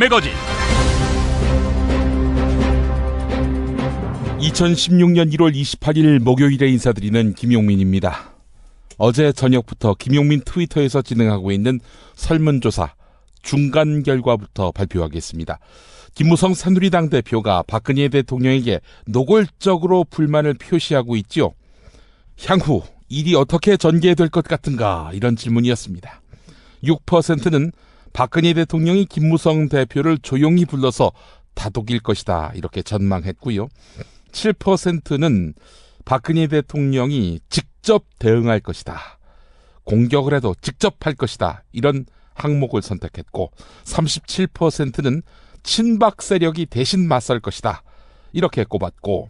매거진. 2016년 1월 28일 목요일에 인사드리는 김용민입니다. 어제 저녁부터 김용민 트위터에서 진행하고 있는 설문조사 중간 결과부터 발표하겠습니다. 김무성 새누리당 대표가 박근혜 대통령에게 노골적으로 불만을 표시하고 있지요. 향후 일이 어떻게 전개될 것 같은가, 이런 질문이었습니다. 6%는 박근혜 대통령이 김무성 대표를 조용히 불러서 다독일 것이다, 이렇게 전망했고요. 7%는 박근혜 대통령이 직접 대응할 것이다, 공격을 해도 직접 할 것이다, 이런 항목을 선택했고, 37%는 친박 세력이 대신 맞설 것이다, 이렇게 꼽았고,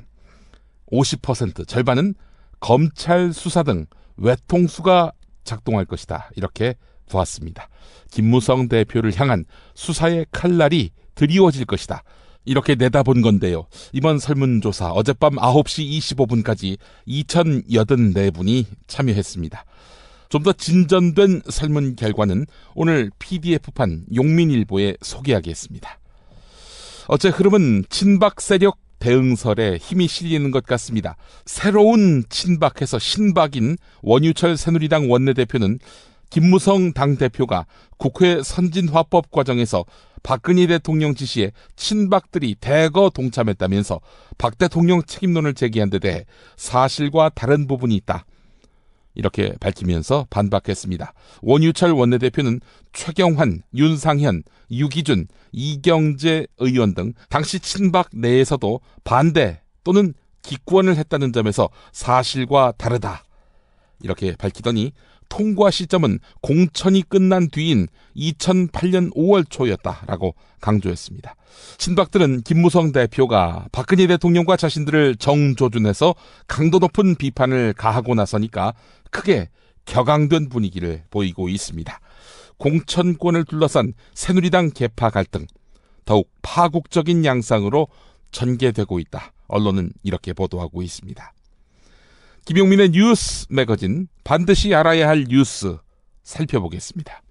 50% 절반은 검찰 수사 등 외통수가 작동할 것이다, 이렇게 보았습니다. 김무성 대표를 향한 수사의 칼날이 드리워질 것이다, 이렇게 내다본 건데요. 이번 설문조사 어젯밤 9시 25분까지 2084분이 참여했습니다. 좀 더 진전된 설문 결과는 오늘 PDF판 용민일보에 소개하겠습니다. 어제 흐름은 친박 세력 대응설에 힘이 실리는 것 같습니다. 새로운 친박에서 신박인 원유철 새누리당 원내대표는 김무성 당대표가 국회 선진화법 과정에서 박근혜 대통령 지시에 친박들이 대거 동참했다면서 박 대통령 책임론을 제기한 데 대해 사실과 다른 부분이 있다, 이렇게 밝히면서 반박했습니다. 원유철 원내대표는 최경환, 윤상현, 유기준, 이경재 의원 등 당시 친박 내에서도 반대 또는 기권을 했다는 점에서 사실과 다르다, 이렇게 밝히더니 통과 시점은 공천이 끝난 뒤인 2008년 5월 초였다라고 강조했습니다. 친박들은 김무성 대표가 박근혜 대통령과 자신들을 정조준해서 강도 높은 비판을 가하고 나서니까 크게 격앙된 분위기를 보이고 있습니다. 공천권을 둘러싼 새누리당 계파 갈등, 더욱 파국적인 양상으로 전개되고 있다, 언론은 이렇게 보도하고 있습니다. 김용민의 뉴스 매거진, 반드시 알아야 할 뉴스 살펴보겠습니다.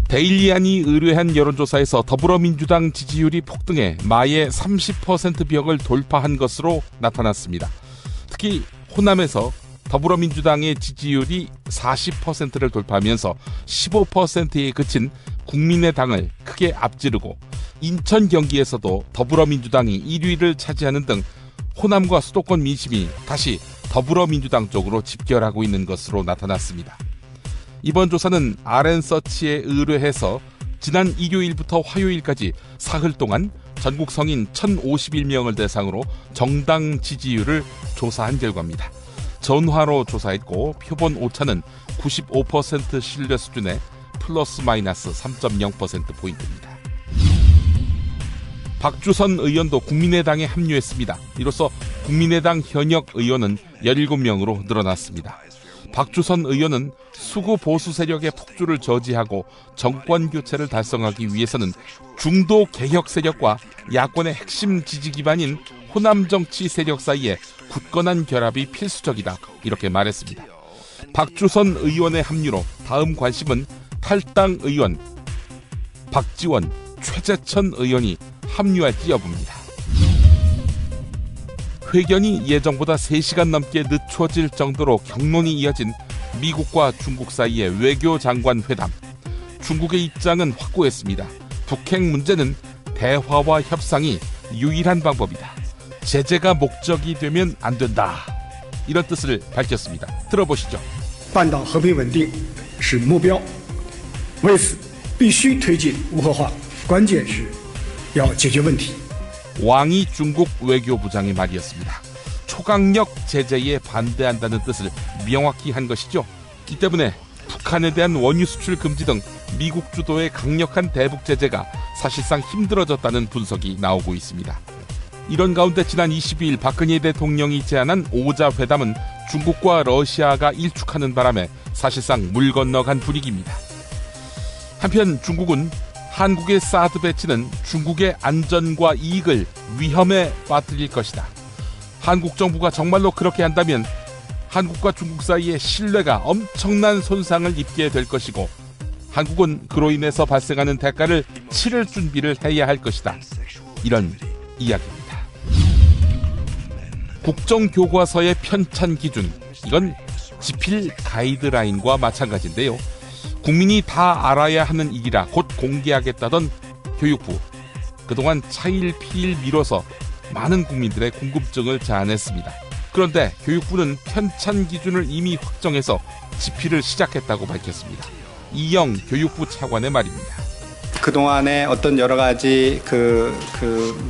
데일리안이 의뢰한 여론조사에서 더불어민주당 지지율이 폭등해 마의 30% 벽을 돌파한 것으로 나타났습니다. 특히 호남에서 더불어민주당의 지지율이 40%를 돌파하면서 15%에 그친 국민의당을 크게 앞지르고, 인천 경기에서도 더불어민주당이 1위를 차지하는 등 호남과 수도권 민심이 다시 더불어민주당 쪽으로 집결하고 있는 것으로 나타났습니다. 이번 조사는 RN서치에 의뢰해서 지난 일요일부터 화요일까지 사흘 동안 전국 성인 1,051명을 대상으로 정당 지지율을 조사한 결과입니다. 전화로 조사했고 표본 오차는 95% 신뢰 수준의 플러스 마이너스 3.0%포인트입니다. 박주선 의원도 국민의당에 합류했습니다. 이로써 국민의당 현역 의원은 17명으로 늘어났습니다. 박주선 의원은 수구 보수 세력의 폭주를 저지하고 정권 교체를 달성하기 위해서는 중도 개혁 세력과 야권의 핵심 지지 기반인 호남 정치 세력 사이에 굳건한 결합이 필수적이다, 이렇게 말했습니다. 박주선 의원의 합류로 다음 관심은 탈당 의원 박지원, 최재천 의원이 합류할지 여부입니다. 회견이 예정보다 3시간 넘게 늦춰질 정도로 격론이 이어진 미국과 중국 사이의 외교장관 회담. 중국의 입장은 확고했습니다. 북핵 문제는 대화와 협상이 유일한 방법이다. 제재가 목적이 되면 안 된다, 이런 뜻을 밝혔습니다. 들어보시죠. 半岛和平稳定是目标，为此必须推进无核化，关键是要解决问题。 왕이 중국 외교부장의 말이었습니다. 초강력 제재에 반대한다는 뜻을 명확히 한 것이죠. 이 때문에 북한에 대한 원유 수출 금지 등 미국 주도의 강력한 대북 제재가 사실상 힘들어졌다는 분석이 나오고 있습니다. 이런 가운데 지난 22일 박근혜 대통령이 제안한 5자 회담은 중국과 러시아가 일축하는 바람에 사실상 물 건너간 분위기입니다. 한편 중국은 한국의 사드 배치는 중국의 안전과 이익을 위험에 빠뜨릴 것이다. 한국 정부가 정말로 그렇게 한다면 한국과 중국 사이의 신뢰가 엄청난 손상을 입게 될 것이고 한국은 그로 인해서 발생하는 대가를 치를 준비를 해야 할 것이다. 이런 이야기입니다. 국정교과서의 편찬 기준, 이건 지필 가이드라인과 마찬가지인데요. 국민이 다 알아야 하는 일이라 곧 공개하겠다던 교육부. 그동안 차일피일 미뤄서 많은 국민들의 궁금증을 자아냈습니다. 그런데 교육부는 편찬 기준을 이미 확정해서 집필을 시작했다고 밝혔습니다. 이영 교육부 차관의 말입니다. 그동안에 어떤 여러 가지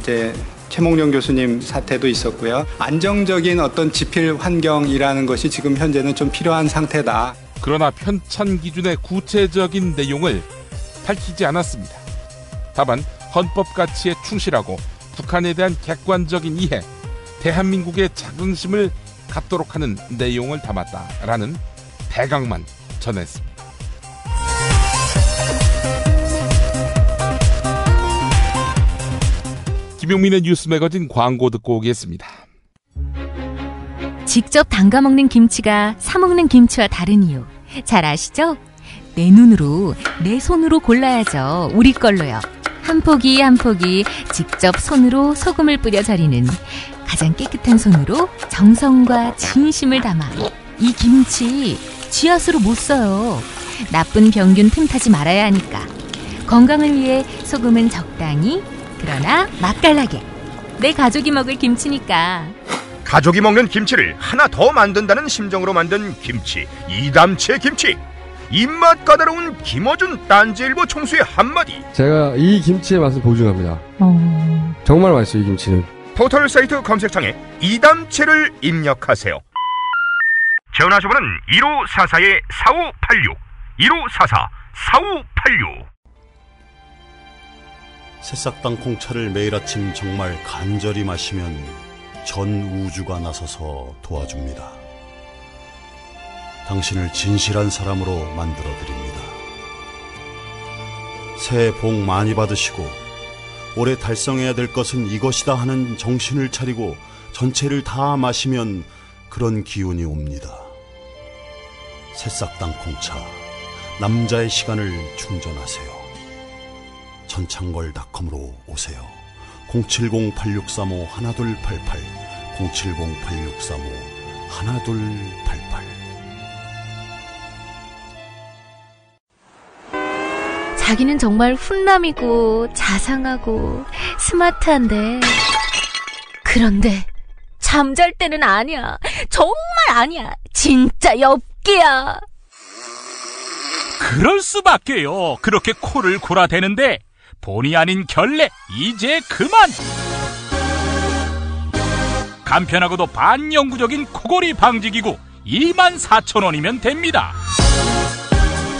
이제 최몽룡 교수님 사태도 있었고요. 안정적인 어떤 집필 환경이라는 것이 지금 현재는 좀 필요한 상태다. 그러나 편찬 기준의 구체적인 내용을 밝히지 않았습니다. 다만 헌법 가치에 충실하고 북한에 대한 객관적인 이해, 대한민국의 자긍심을 갖도록 하는 내용을 담았다라는 대강만 전했습니다. 김용민의 뉴스 매거진 광고 듣고 오겠습니다. 직접 담가 먹는 김치가 사 먹는 김치와 다른 이유 잘 아시죠? 내 눈으로, 내 손으로 골라야죠. 우리 걸로요. 한 포기 한 포기 직접 손으로 소금을 뿌려 절이는 가장 깨끗한 손으로 정성과 진심을 담아 이 김치 쥐앗으로 못 써요. 나쁜 병균 틈타지 말아야 하니까. 건강을 위해 소금은 적당히, 그러나 맛깔나게. 내 가족이 먹을 김치니까. 가족이 먹는 김치를 하나 더 만든다는 심정으로 만든 김치, 이담채 김치. 입맛 까다로운 김어준 딴지일보 총수의 한마디. 제가 이 김치의 맛을 보증합니다. 정말 맛있어요, 이 김치는. 포털 사이트 검색창에 이담채를 입력하세요. 전화주문은 1544-4586 1544-4586. 새싹당 콩차를 매일 아침 정말 간절히 마시면 전 우주가 나서서 도와줍니다. 당신을 진실한 사람으로 만들어드립니다. 새해 복 많이 받으시고 올해 달성해야 될 것은 이것이다 하는 정신을 차리고 전체를 다 마시면 그런 기운이 옵니다. 새싹당 콩차, 남자의 시간을 충전하세요. 전창걸닷컴으로 오세요. 070-8635-1288 070-8635-1288. 자기는 정말 훈남이고 자상하고 스마트한데, 그런데 잠잘 때는 아니야. 정말 아니야. 진짜 엽기야. 그럴 수밖에요. 그렇게 코를 골아대는데 본의 아닌 결례 이제 그만. 간편하고도 반영구적인 코골이 방지기구 24,000원이면 됩니다.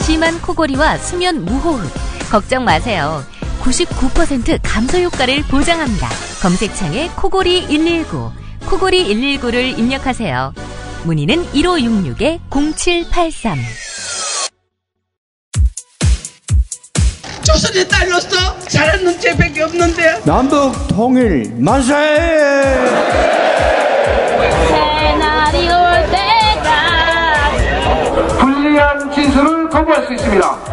심한 코골이와 수면 무호흡 걱정 마세요. 99% 감소 효과를 보장합니다. 검색창에 코골이 119, 코골이 119를 입력하세요. 문의는 1566-0783. 조선에 딸로서 잘하는 죄밖에 없는데. 남북 통일 만세! 새날이 올 때가 불리한 진술을 거부할 수 있습니다.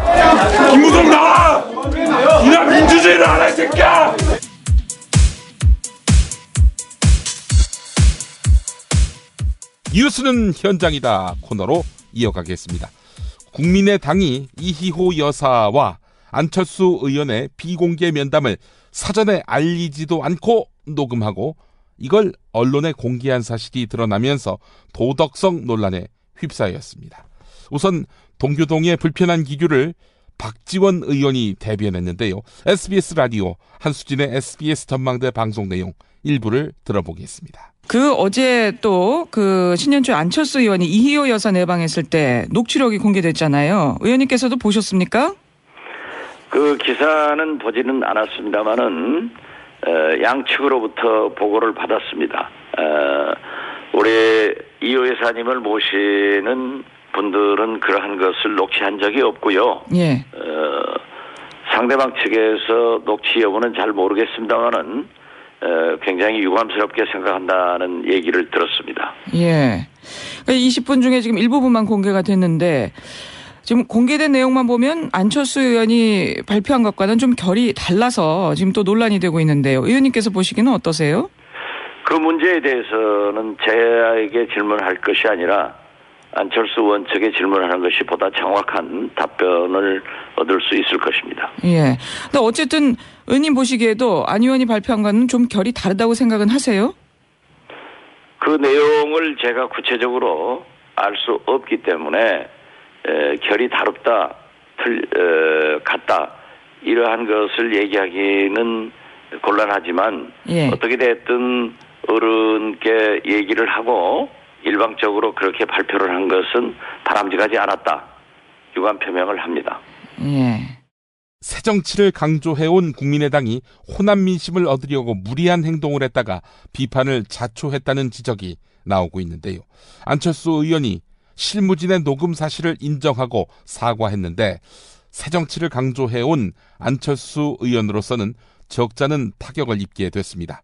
김무성 나와! 이런 민주주의를 안 할 새끼야! 뉴스는 현장이다 코너로 이어가겠습니다. 국민의당이 이희호 여사와 안철수 의원의 비공개 면담을 사전에 알리지도 않고 녹음하고 이걸 언론에 공개한 사실이 드러나면서 도덕성 논란에 휩싸였습니다. 우선 동교동의 불편한 기류를 박지원 의원이 대변했는데요. SBS 라디오 한수진의 SBS 전망대 방송 내용 일부를 들어보겠습니다. 어제 또 신년초 안철수 의원이 이희호 여사 내방했을 때 녹취록이 공개됐잖아요. 의원님께서도 보셨습니까? 그 기사는 보지는 않았습니다만은 양측으로부터 보고를 받았습니다. 우리 이호 여사님을 모시는 분들은 그러한 것을 녹취한 적이 없고요. 예. 상대방 측에서 녹취 여부는 잘 모르겠습니다만은 굉장히 유감스럽게 생각한다는 얘기를 들었습니다. 예. 그러니까 20분 중에 지금 일부분만 공개가 됐는데 지금 공개된 내용만 보면 안철수 의원이 발표한 것과는 좀 결이 달라서 지금 또 논란이 되고 있는데요. 의원님께서 보시기는 어떠세요? 그 문제에 대해서는 제에게 질문할 것이 아니라 안철수 의원 측에 질문하는 것이 보다 정확한 답변을 얻을 수 있을 것입니다. 예. 근데 어쨌든 의원님 보시기에도 안 의원이 발표한 거는 좀 결이 다르다고 생각은 하세요? 그 내용을 제가 구체적으로 알 수 없기 때문에 결이 다릅다, 같다 이러한 것을 얘기하기는 곤란하지만 예. 어떻게 됐든 어른께 얘기를 하고 일방적으로 그렇게 발표를 한 것은 바람직하지 않았다. 유감 표명을 합니다. 예. 새정치를 강조해온 국민의당이 호남 민심을 얻으려고 무리한 행동을 했다가 비판을 자초했다는 지적이 나오고 있는데요. 안철수 의원이 실무진의 녹음 사실을 인정하고 사과했는데 새정치를 강조해온 안철수 의원으로서는 적잖은 타격을 입게 됐습니다.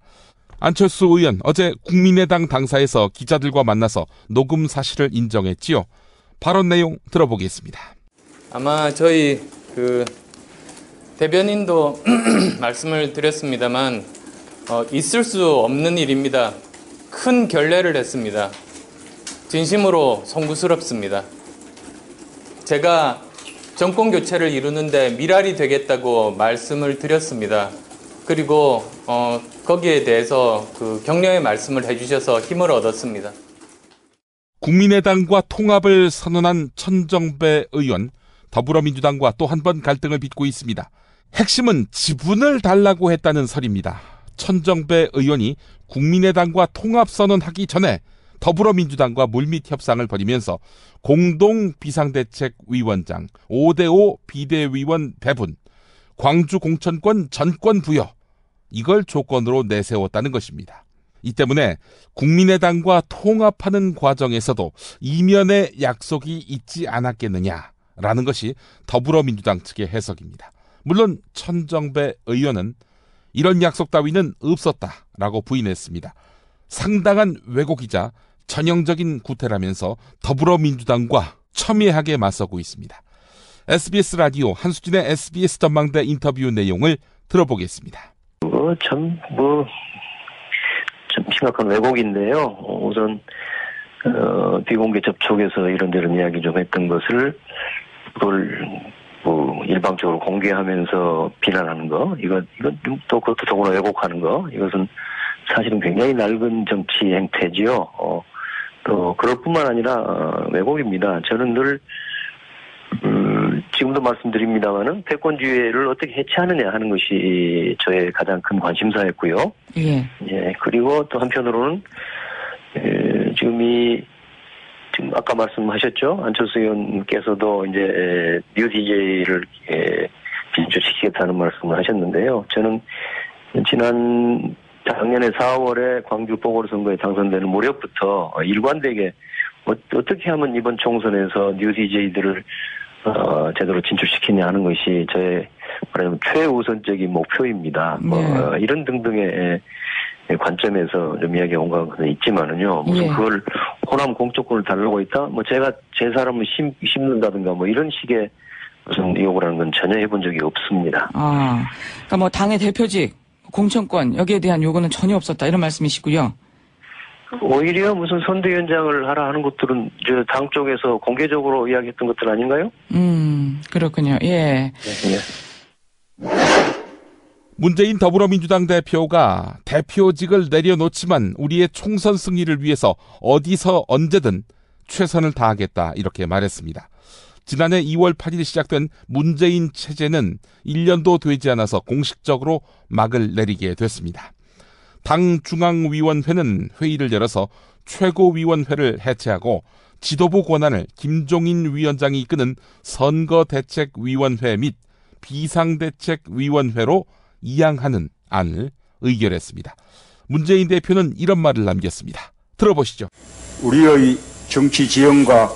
안철수 의원 어제 국민의당 당사에서 기자들과 만나서 녹음 사실을 인정했지요. 발언 내용 들어보겠습니다. 아마 저희 대변인도 말씀을 드렸습니다만 있을 수 없는 일입니다. 큰 결례를 했습니다. 진심으로 송구스럽습니다. 제가 정권 교체를 이루는데 미랄이 되겠다고 말씀을 드렸습니다. 그리고 거기에 대해서 격려의 말씀을 해주셔서 힘을 얻었습니다. 국민의당과 통합을 선언한 천정배 의원, 더불어민주당과 또 한 번 갈등을 빚고 있습니다. 핵심은 지분을 달라고 했다는 설입니다. 천정배 의원이 국민의당과 통합선언하기 전에 더불어민주당과 물밑 협상을 벌이면서 공동 비상대책위원장, 5대5 비대위원 배분, 광주 공천권 전권 부여, 이걸 조건으로 내세웠다는 것입니다. 이 때문에 국민의당과 통합하는 과정에서도 이면의 약속이 있지 않았겠느냐라는 것이 더불어민주당 측의 해석입니다. 물론 천정배 의원은 이런 약속 따위는 없었다라고 부인했습니다. 상당한 왜곡이자 전형적인 구태라면서 더불어민주당과 첨예하게 맞서고 있습니다. SBS 라디오 한수진의 SBS 전망대 인터뷰 내용을 들어보겠습니다. 참 심각한 왜곡인데요. 우선 비공개 접촉에서 이런저런 이야기 좀 했던 것을 그걸 일방적으로 공개하면서 비난하는 거, 이건 또 그것도 더구나 왜곡하는 거, 이것은 사실은 굉장히 낡은 정치 행태지요. 또 그럴 뿐만 아니라 왜곡입니다. 저는 늘 지금도 말씀드립니다만은 패권주의를 어떻게 해체하느냐 하는 것이 저의 가장 큰 관심사였고요. 예. 예. 그리고 또 한편으로는 지금 아까 말씀하셨죠. 안철수 의원께서도 이제 뉴 DJ를 진출시키겠다는 말씀을 하셨는데요. 저는 작년에 4월에 광주 보궐선거에 당선되는 무렵부터 일관되게 어떻게 하면 이번 총선에서 뉴 DJ들을 제대로 진출시키냐 하는 것이 저의 말하자면 최우선적인 목표입니다. 네. 이런 등등의 관점에서 좀 이야기가 온 것은 있지만은요. 무슨 예. 그걸 호남 공천권을 달라고 있다? 제가 제 사람을 심는다든가 이런 식의 무슨 요구를 하는 건 전혀 해본 적이 없습니다. 그러니까 당의 대표직, 공천권 여기에 대한 요구는 전혀 없었다 이런 말씀이시고요. 오히려 무슨 선대위원장을 하라 하는 것들은 당 쪽에서 공개적으로 이야기했던 것들 아닌가요? 그렇군요. 예. 네. 문재인 더불어민주당 대표가 대표직을 내려놓지만 우리의 총선 승리를 위해서 어디서 언제든 최선을 다하겠다 이렇게 말했습니다. 지난해 2월 8일 시작된 문재인 체제는 1년도 되지 않아서 공식적으로 막을 내리게 됐습니다. 당 중앙위원회는 회의를 열어서 최고위원회를 해체하고 지도부 권한을 김종인 위원장이 이끄는 선거대책위원회 및 비상대책위원회로 이양하는 안을 의결했습니다. 문재인 대표는 이런 말을 남겼습니다. 들어보시죠. 우리의 정치 지형과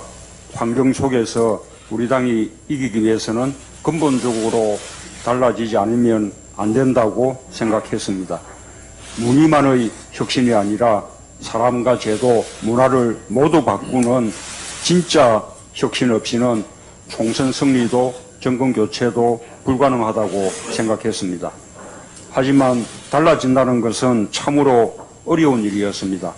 환경 속에서 우리 당이 이기기 위해서는 근본적으로 달라지지 않으면 안 된다고 생각했습니다. 무늬만의 혁신이 아니라 사람과 제도, 문화를 모두 바꾸는 진짜 혁신 없이는 총선 승리도 정권 교체도 불가능하다고 생각했습니다. 하지만 달라진다는 것은 참으로 어려운 일이었습니다.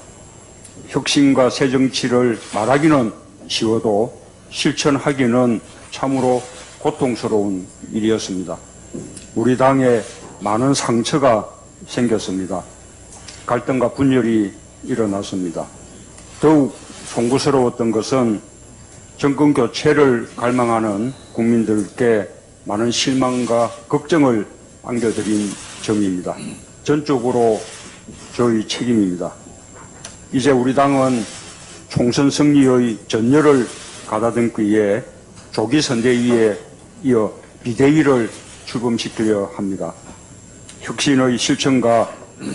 혁신과 새 정치를 말하기는 쉬워도 실천하기는 참으로 고통스러운 일이었습니다. 우리 당에 많은 상처가 생겼습니다. 갈등과 분열이 일어났습니다. 더욱 송구스러웠던 것은 정권 교체를 갈망하는 국민들께 많은 실망과 걱정을 안겨드린 점입니다. 전적으로 저희 책임입니다. 이제 우리 당은 총선 승리의 전열을 가다듬기에 조기 선대위에 이어 비대위를 출범시키려 합니다. 혁신의 실천과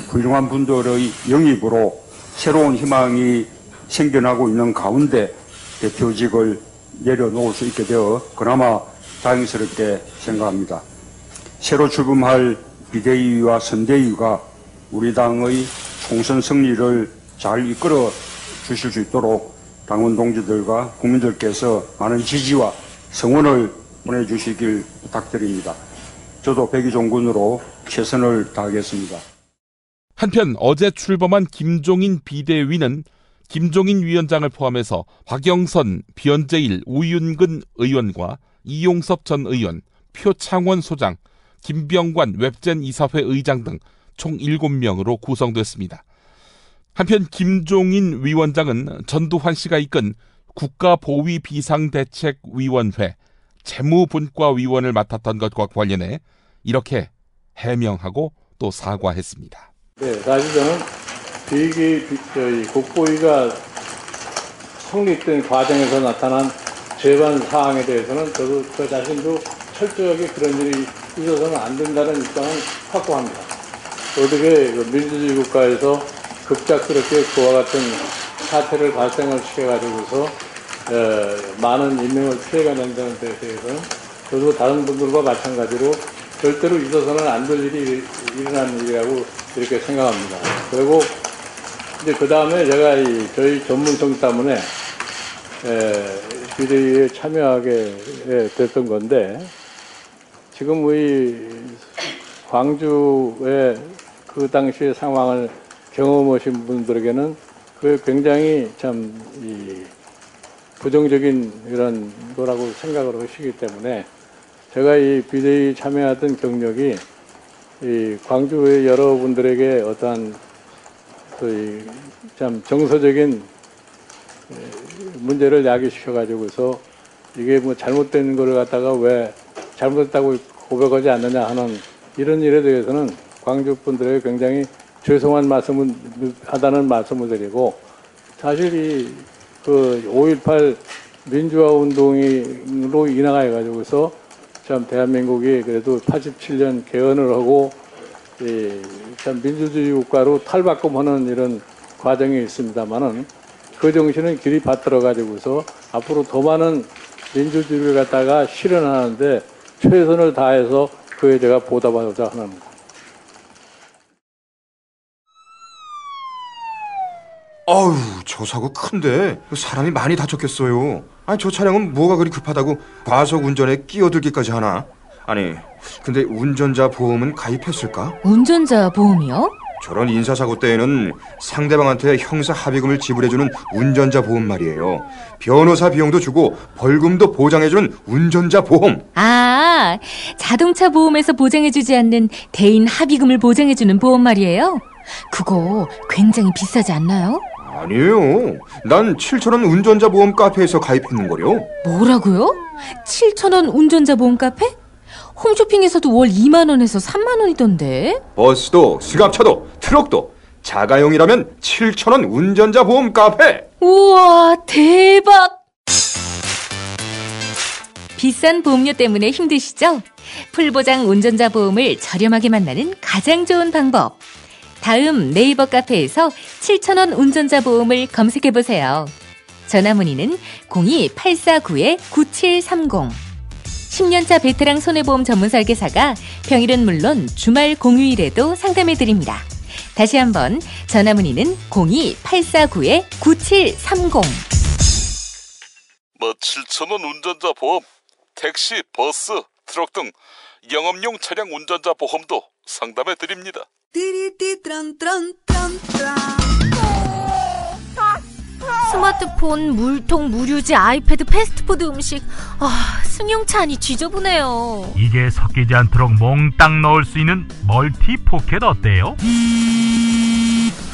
훌륭한 분들의 영입으로 새로운 희망이 생겨나고 있는 가운데 대표직을 내려놓을 수 있게 되어 그나마 다행스럽게 생각합니다. 새로 출범할 비대위와 선대위가 우리 당의 총선 승리를 잘 이끌어 주실 수 있도록 당원 동지들과 국민들께서 많은 지지와 성원을 보내주시길 부탁드립니다. 저도 백의종군으로 최선을 다하겠습니다. 한편 어제 출범한 김종인 비대위는 김종인 위원장을 포함해서 박영선, 변재일, 우윤근 의원과 이용섭 전 의원, 표창원 소장, 김병관 웹젠 이사회 의장 등 총 7명으로 구성됐습니다. 한편 김종인 위원장은 전두환 씨가 이끈 국가보위 비상대책위원회 재무분과위원을 맡았던 것과 관련해 이렇게 해명하고 또 사과했습니다. 네, 사실 저는 국보위가 성립된 과정에서 나타난 재반 사항에 대해서는 저도 저 자신도 철저하게 그런 일이 있어서는 안 된다는 입장은 확고합니다. 어떻게 민주주의 국가에서 급작스럽게 그와 같은 사태를 발생을 시켜가지고서 많은 인명을 피해가 된다는 데 대해서는 저도 다른 분들과 마찬가지로 절대로 있어서는 안 될 일이 일어난 일이라고 이렇게 생각합니다. 그리고 이제 그 다음에 제가 저희 전문성 때문에 비대위에 참여하게 됐던 건데 지금 우리 광주의 그 당시의 상황을 경험하신 분들에게는 그 굉장히 참 부정적인 이런 거라고 생각을 하시기 때문에 제가 이 비대위 참여하던 경력이 이 광주의 여러분들에게 어떠한 참 정서적인 문제를 야기시켜 가지고서 이게 뭐 잘못된 거를 갖다가 왜 잘못했다고 고백하지 않느냐 하는 이런 일에 대해서는 광주 분들에게 굉장히 죄송한 말씀을 하다는 말씀을 드리고 사실 그 5.18 민주화 운동으로 인하여 가지고서 참 대한민국이 그래도 87년 개헌을 하고 참 민주주의 국가로 탈바꿈하는 이런 과정이 있습니다만은 그 정신은 길이 받들어 가지고서 앞으로 더 많은 민주주의를 갖다가 실현하는데 최선을 다해서 그에 제가 보답하고자 하는 겁니다. 어우, 저 사고 큰데 사람이 많이 다쳤겠어요. 아니, 저 차량은 뭐가 그리 급하다고 과속 운전에 끼어들기까지 하나? 아니, 근데 운전자 보험은 가입했을까? 운전자 보험이요? 저런 인사사고 때에는 상대방한테 형사 합의금을 지불해주는 운전자 보험 말이에요. 변호사 비용도 주고 벌금도 보장해주는 운전자 보험. 아, 자동차 보험에서 보장해주지 않는 대인 합의금을 보장해주는 보험 말이에요? 그거 굉장히 비싸지 않나요? 아니에요. 난 7,000원 운전자 보험 카페에서 가입했는걸요. 뭐라고요? 7,000원 운전자 보험 카페? 홈쇼핑에서도 월 2만 원에서 3만 원이던데. 버스도 승합차도 트럭도 자가용이라면 7,000원 운전자 보험 카페. 우와, 대박. 비싼 보험료 때문에 힘드시죠? 풀보장 운전자 보험을 저렴하게 만나는 가장 좋은 방법. 다음 네이버 카페에서 7,000원 운전자 보험을 검색해보세요. 전화문의는 02-849-9730. 10년차 베테랑 손해보험 전문 설계사가 평일은 물론 주말 공휴일에도 상담해드립니다. 다시 한번 전화 문의는 02-849-9730. 7,000원 운전자 보험, 택시, 버스, 트럭 등 영업용 차량 운전자 보험도 상담해 드립니다. 스마트폰, 물통, 무료지, 아이패드, 패스트푸드 음식. 승용차 안이 지저분해요. 이게 섞이지 않도록 몽땅 넣을 수 있는 멀티 포켓 어때요?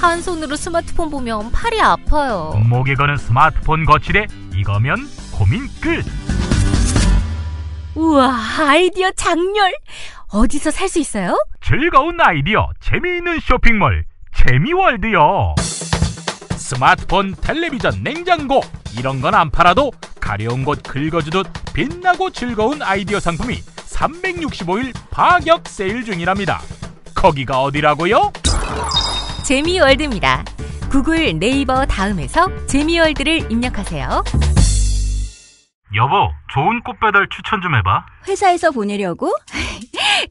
한 손으로 스마트폰 보면 팔이 아파요. 목에 거는 스마트폰 거치대, 이거면 고민 끝. 우와, 아이디어 장렬. 어디서 살 수 있어요? 즐거운 아이디어, 재미있는 쇼핑몰 재미월드요. 스마트폰, 텔레비전, 냉장고 이런 건 안 팔아도 가려운 곳 긁어주듯 빛나고 즐거운 아이디어 상품이 365일 파격 세일 중이랍니다. 거기가 어디라고요? 재미월드입니다. 구글, 네이버 다음에서 재미월드를 입력하세요. 여보, 좋은 꽃 배달 추천 좀 해봐. 회사에서 보내려고?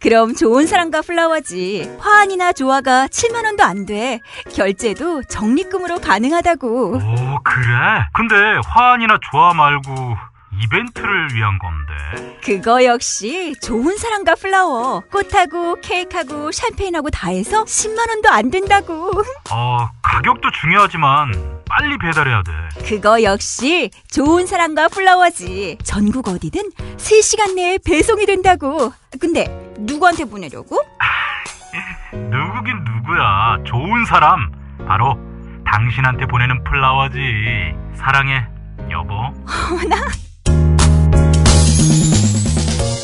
그럼 좋은 사람과 플라워지. 화환이나 조화가 7만 원도 안 돼. 결제도 적립금으로 가능하다고. 오, 그래? 근데 화환이나 조화 말고 이벤트를 위한 건데. 그거 역시 좋은 사람과 플라워. 꽃하고 케이크하고 샴페인하고 다 해서 10만 원도 안 된다고. 가격도 중요하지만 빨리 배달해야 돼. 그거 역시 좋은 사람과 플라워지. 전국 어디든 3시간 내에 배송이 된다고. 근데 누구한테 보내려고? 누구긴 누구야. 좋은 사람. 바로 당신한테 보내는 플라워지. 사랑해, 여보. 어머나.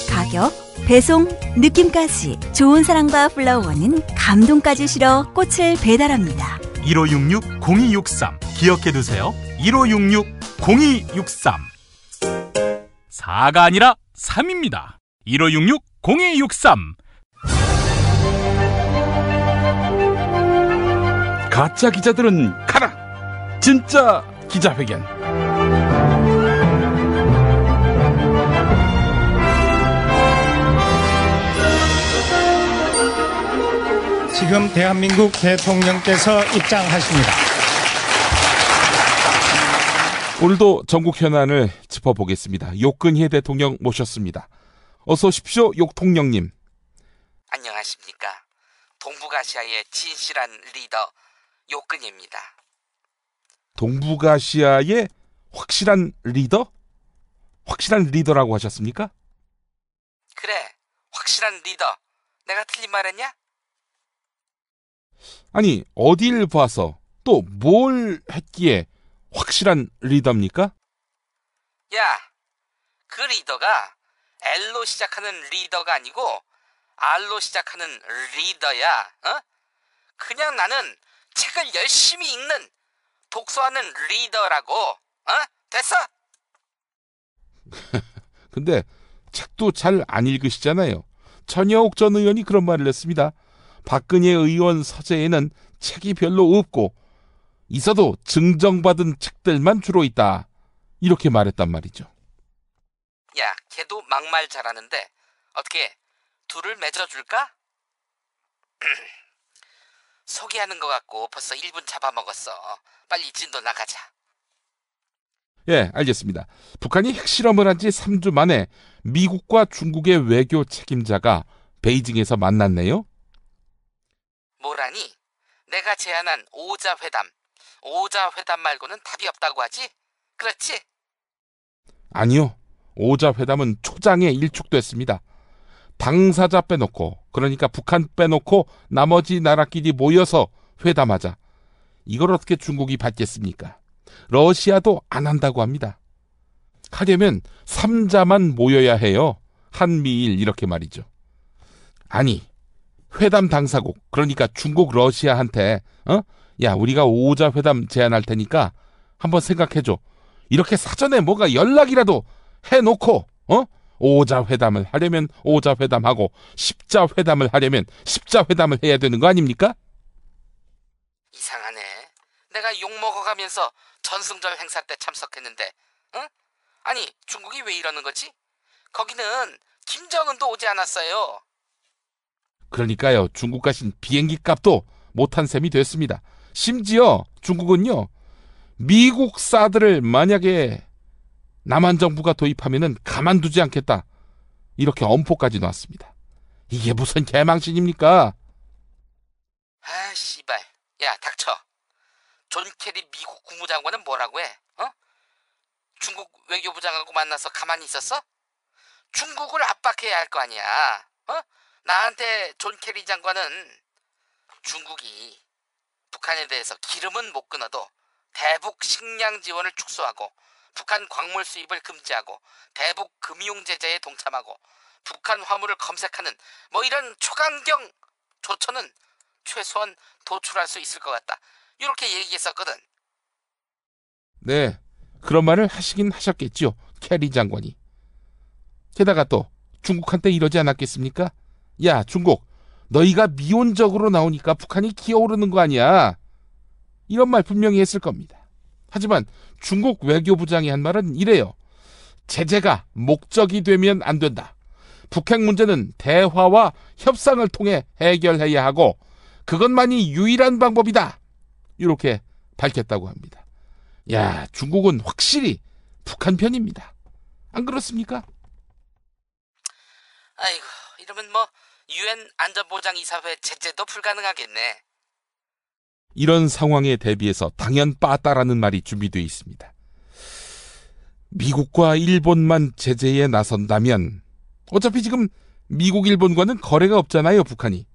가격, 배송, 느낌까지. 좋은 사랑과 플라워는 감동까지 실어 꽃을 배달합니다. 1566-0263 기억해두세요. 1566-0263 4가 아니라 3입니다. 1566-0263 가짜 기자들은 가라! 진짜 기자회견. 지금 대한민국 대통령께서 입장하십니다. 오늘도 전국 현안을 짚어보겠습니다. 욕근희 대통령 모셨습니다. 어서 오십시오, 욕통령님. 안녕하십니까. 동북아시아의 진실한 리더 욕근희입니다. 동북아시아의 확실한 리더? 확실한 리더라고 하셨습니까? 그래, 확실한 리더. 내가 틀린 말했냐? 아니, 어딜 봐서 또 뭘 했기에 확실한 리더입니까? 야, 그 리더가 L로 시작하는 리더가 아니고 R로 시작하는 리더야. 그냥 나는 책을 열심히 읽는, 독서하는 리더라고. 됐어? 근데 책도 잘 안 읽으시잖아요. 전여옥 전 의원이 그런 말을 했습니다. 박근혜 의원 서재에는 책이 별로 없고 있어도 증정받은 책들만 주로 있다. 이렇게 말했단 말이죠. 야, 걔도 막말 잘하는데 어떻게 둘을 맺어줄까? 소개하는 것 같고 벌써 1분 잡아먹었어. 빨리 진도 나가자. 예, 알겠습니다. 북한이 핵실험을 한 지 3주 만에 미국과 중국의 외교 책임자가 베이징에서 만났네요. 뭐라니? 내가 제안한 오자회담 말고는 답이 없다고 하지? 그렇지? 아니요. 오자회담은 초장에 일축됐습니다. 당사자 빼놓고, 그러니까 북한 빼놓고 나머지 나라끼리 모여서 회담하자. 이걸 어떻게 중국이 받겠습니까? 러시아도 안 한다고 합니다. 하려면 3자만 모여야 해요. 한미일 이렇게 말이죠. 아니, 회담 당사국, 그러니까 중국, 러시아한테 야, 우리가 오자회담 제안할 테니까 한번 생각해줘. 이렇게 사전에 뭐가 연락이라도 해놓고 오자회담을 하려면 오자회담하고 십자회담을 하려면 십자회담을 해야 되는 거 아닙니까? 이상하네. 내가 욕먹어가면서 전승절 행사 때 참석했는데 아니, 중국이 왜 이러는 거지? 거기는 김정은도 오지 않았어요. 그러니까요. 중국 가신 비행기 값도 못한 셈이 됐습니다. 심지어 중국은요, 미국 사드를 만약에 남한 정부가 도입하면은 가만두지 않겠다, 이렇게 엄포까지 놨습니다. 이게 무슨 개망신입니까? 아, 씨발. 야, 닥쳐. 존 케리 미국 국무장관은 뭐라고 해? 중국 외교부장하고 만나서 가만히 있었어? 중국을 압박해야 할 거 아니야. 나한테 존 케리 장관은 중국이 북한에 대해서 기름은 못 끊어도 대북 식량 지원을 축소하고 북한 광물 수입을 금지하고 대북 금융 제재에 동참하고 북한 화물을 검색하는 뭐 이런 초강경 조처는 최소한 도출할 수 있을 것 같다, 이렇게 얘기했었거든. 네, 그런 말을 하시긴 하셨겠지요, 캐리 장관이. 게다가 또 중국한테 이러지 않았겠습니까? 야, 중국, 너희가 미온적으로 나오니까 북한이 기어오르는 거 아니야, 이런 말 분명히 했을 겁니다. 하지만 중국 외교부장이 한 말은 이래요. 제재가 목적이 되면 안 된다. 북핵 문제는 대화와 협상을 통해 해결해야 하고 그것만이 유일한 방법이다, 이렇게 밝혔다고 합니다. 야, 중국은 확실히 북한 편입니다. 안 그렇습니까? 아이고, 이러면 뭐 UN 안전보장이사회 제재도 불가능하겠네. 이런 상황에 대비해서 당연 빠따라는 말이 준비되어 있습니다. 미국과 일본만 제재에 나선다면 어차피 지금 미국, 일본과는 거래가 없잖아요, 북한이.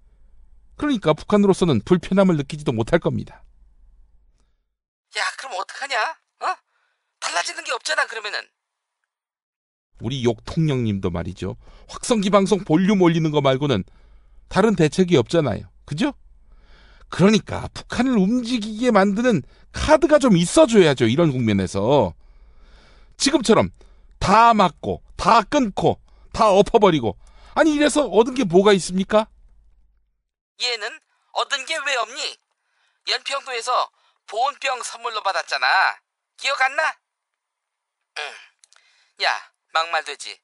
그러니까 북한으로서는 불편함을 느끼지도 못할 겁니다. 야, 그럼 어떡하냐? 달라지는 게 없잖아, 그러면은. 우리 욕통령님도 말이죠, 확성기 방송 볼륨 올리는 거 말고는 다른 대책이 없잖아요. 그죠? 그러니까 북한을 움직이게 만드는 카드가 좀 있어줘야죠, 이런 국면에서. 지금처럼 다 막고 다 끊고 다 엎어버리고, 아니 이래서 얻은 게 뭐가 있습니까? 얘는 얻은 게 왜 없니? 연평도에서 보온병 선물로 받았잖아. 기억 안 나? 야, 막말되지.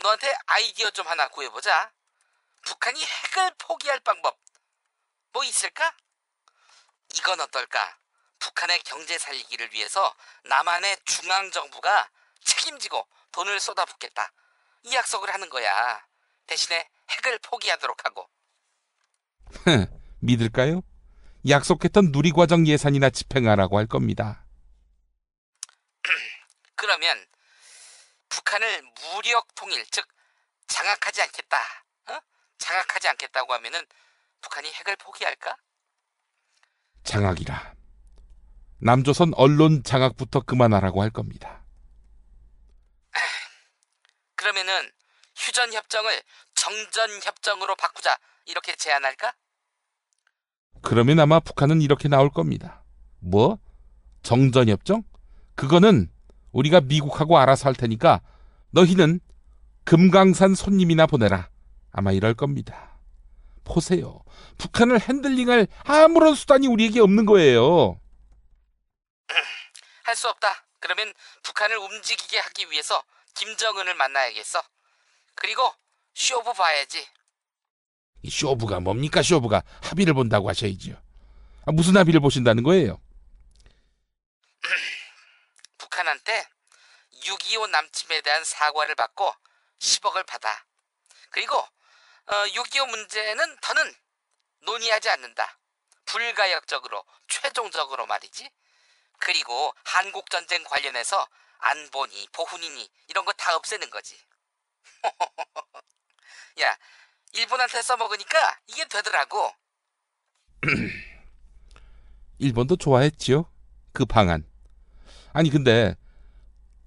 너한테 아이디어 좀 하나 구해보자. 북한이 핵을 포기할 방법 뭐 있을까? 이건 어떨까? 북한의 경제 살리기를 위해서 남한의 중앙정부가 책임지고 돈을 쏟아붓겠다, 이 약속을 하는 거야. 대신에 핵을 포기하도록 하고. 믿을까요? 약속했던 누리과정 예산이나 집행하라고 할 겁니다. 그러면 북한을 무력 통일, 즉 장악하지 않겠다, 장악하지 않겠다고 하면은 북한이 핵을 포기할까? 장악이라. 남조선 언론 장악부터 그만하라고 할 겁니다. 그러면은 휴전협정을 정전협정으로 바꾸자, 이렇게 제안할까? 그러면 아마 북한은 이렇게 나올 겁니다. 뭐? 정전협정? 그거는 우리가 미국하고 알아서 할 테니까 너희는 금강산 손님이나 보내라, 아마 이럴 겁니다. 보세요, 북한을 핸들링할 아무런 수단이 우리에게 없는 거예요. 할 수 없다. 그러면 북한을 움직이게 하기 위해서 김정은을 만나야겠어. 그리고 쇼부 봐야지. 이 쇼부가 뭡니까? 쇼부가 합의를 본다고 하셔야지요. 무슨 합의를 보신다는 거예요? 북한한테 6.25 남침에 대한 사과를 받고 10억을 받아. 그리고 6.25 문제는 더는 논의하지 않는다. 불가역적으로, 최종적으로 말이지. 그리고 한국전쟁 관련해서 안보니 보훈이니 이런 거 다 없애는 거지. 야, 일본한테 써먹으니까 이게 되더라고. 일본도 좋아했지요, 그 방안. 아니 근데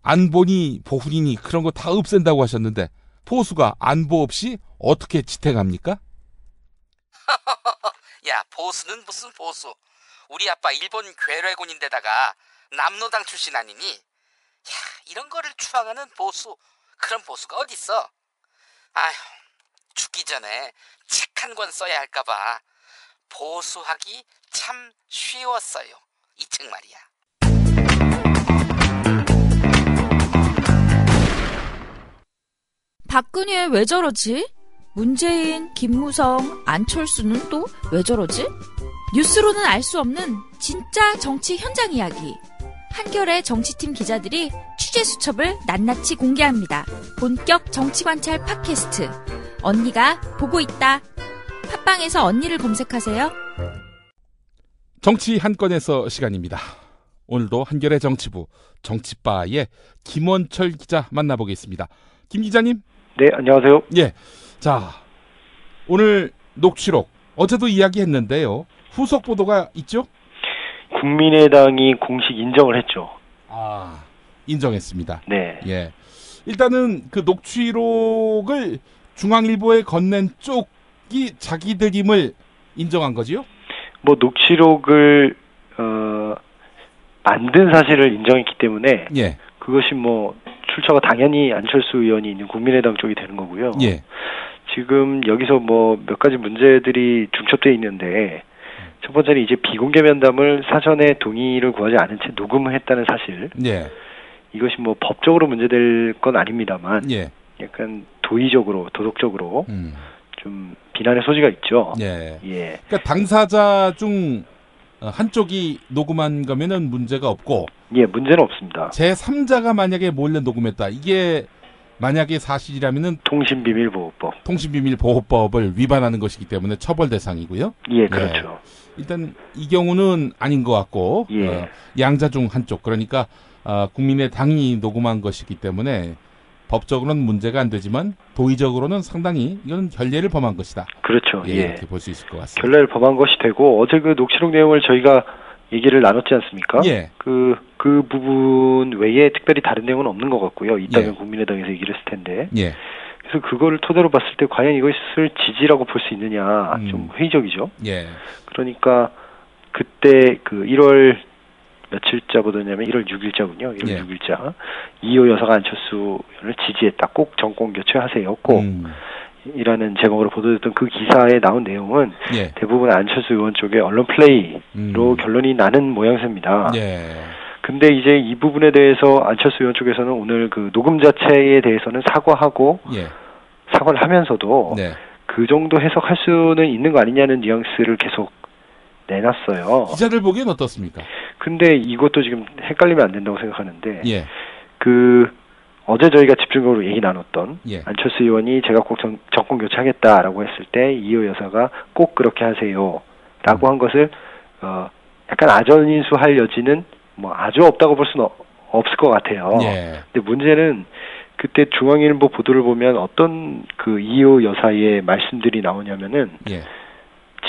안보니 보훈이니 그런 거 다 없앤다고 하셨는데 보수가 안보 없이 어떻게 지탱합니까? 야, 보수는 무슨 보수. 우리 아빠 일본 괴뢰군인데다가 남노당 출신 아니니? 야, 이런 거를 추앙하는 보수, 그런 보수가 어딨어. 아휴, 죽기 전에 책 한 권 써야 할까봐 보수하기 참 쉬웠어요, 이 책 말이야. 박근혜 왜 저러지? 문재인, 김무성, 안철수는 또 왜 저러지? 뉴스로는 알 수 없는 진짜 정치 현장 이야기. 한겨레 정치팀 기자들이 취재 수첩을 낱낱이 공개합니다. 본격 정치관찰 팟캐스트. 언니가 보고 있다. 팟빵에서 언니를 검색하세요. 정치 한 건에서 시간입니다. 오늘도 한겨레 정치부 정치바의 김원철 기자 만나보겠습니다. 김 기자님. 네, 안녕하세요. 예. 자, 오늘 녹취록 어제도 이야기했는데요. 후속 보도가 있죠? 국민의당이 공식 인정을 했죠. 아, 인정했습니다. 네. 예. 일단은 그 녹취록을 중앙일보에 건넨 쪽이 자기들임을 인정한 거지요? 뭐 녹취록을 만든 사실을 인정했기 때문에 예. 그것이 뭐 출처가 당연히 안철수 의원이 있는 국민의당 쪽이 되는 거고요. 예. 지금 여기서 뭐 몇 가지 문제들이 중첩되어 있는데 첫 번째는 이제 비공개 면담을 사전에 동의를 구하지 않은 채 녹음을 했다는 사실. 예. 이것이 뭐 법적으로 문제될 건 아닙니다만 예. 약간 도의적으로 도덕적으로 좀 비난의 소지가 있죠. 예. 예. 그러니까 당사자 중 한쪽이 녹음한 거면은 문제가 없고, 예, 문제는 없습니다. 제3자가 만약에 몰래 녹음했다. 이게 만약에 사실이라면은 통신비밀보호법을 위반하는 것이기 때문에 처벌 대상이고요. 예, 그렇죠. 일단 이 경우는 아닌 것 같고, 예. 양자 중 한쪽, 그러니까 국민의당이 녹음한 것이기 때문에 법적으로는 문제가 안 되지만 도의적으로는 상당히 이건 결례를 범한 것이다. 그렇죠. 예, 예. 이렇게 볼 수 있을 것 같습니다. 결례를 범한 것이 되고 어제 그 녹취록 내용을 저희가 얘기를 나눴지 않습니까? 예. 그 부분 외에 특별히 다른 내용은 없는 것 같고요. 이따면 예. 국민의당에서 얘기를 했을 텐데. 예. 그래서 그거를 토대로 봤을 때 과연 이것을 지지라고 볼 수 있느냐 좀 회의적이죠. 예. 그러니까 그때 그 1월 며칠자 보도냐면 1월 6일자군요. 1월 예. 6일자 이호 여사가 안철수 의원을 지지했다. 꼭 정권 교체하세요. 꼭. 이라는 제목으로 보도됐던 그 기사에 나온 내용은 예. 대부분 안철수 의원 쪽의 언론 플레이로 결론이 나는 모양새입니다. 예. 근데 이제 이 부분에 대해서 안철수 의원 쪽에서는 오늘 그 녹음 자체에 대해서는 사과하고 예. 사과를 하면서도 네. 그 정도 해석할 수는 있는 거 아니냐는 뉘앙스를 계속 내놨어요. 기자들 보기엔 어떻습니까? 근데 이것도 지금 헷갈리면 안 된다고 생각하는데 예. 그 어제 저희가 집중적으로 얘기 나눴던 예. 안철수 의원이 제가 꼭 정권 교체하겠다라고 했을 때 이호 여사가 꼭 그렇게 하세요라고 한 것을 약간 아전인수할 여지는 뭐 아주 없다고 볼 수는 없을 것 같아요. 예. 근데 문제는 그때 중앙일보 보도를 보면 어떤 그 이호 여사의 말씀들이 나오냐면은 예.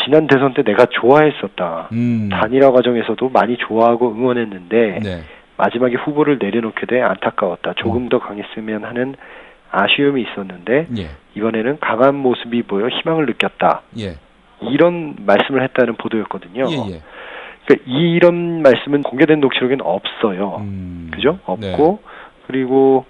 지난 대선 때 내가 좋아했었다. 단일화 과정에서도 많이 좋아하고 응원했는데 네. 마지막에 후보를 내려놓게 돼 안타까웠다. 조금 더 강했으면 하는 아쉬움이 있었는데 예. 이번에는 강한 모습이 보여 희망을 느꼈다. 예. 이런 말씀을 했다는 보도였거든요. 예. 그러니까 이런 말씀은 공개된 녹취록에는 없어요. 그죠? 없고 그리고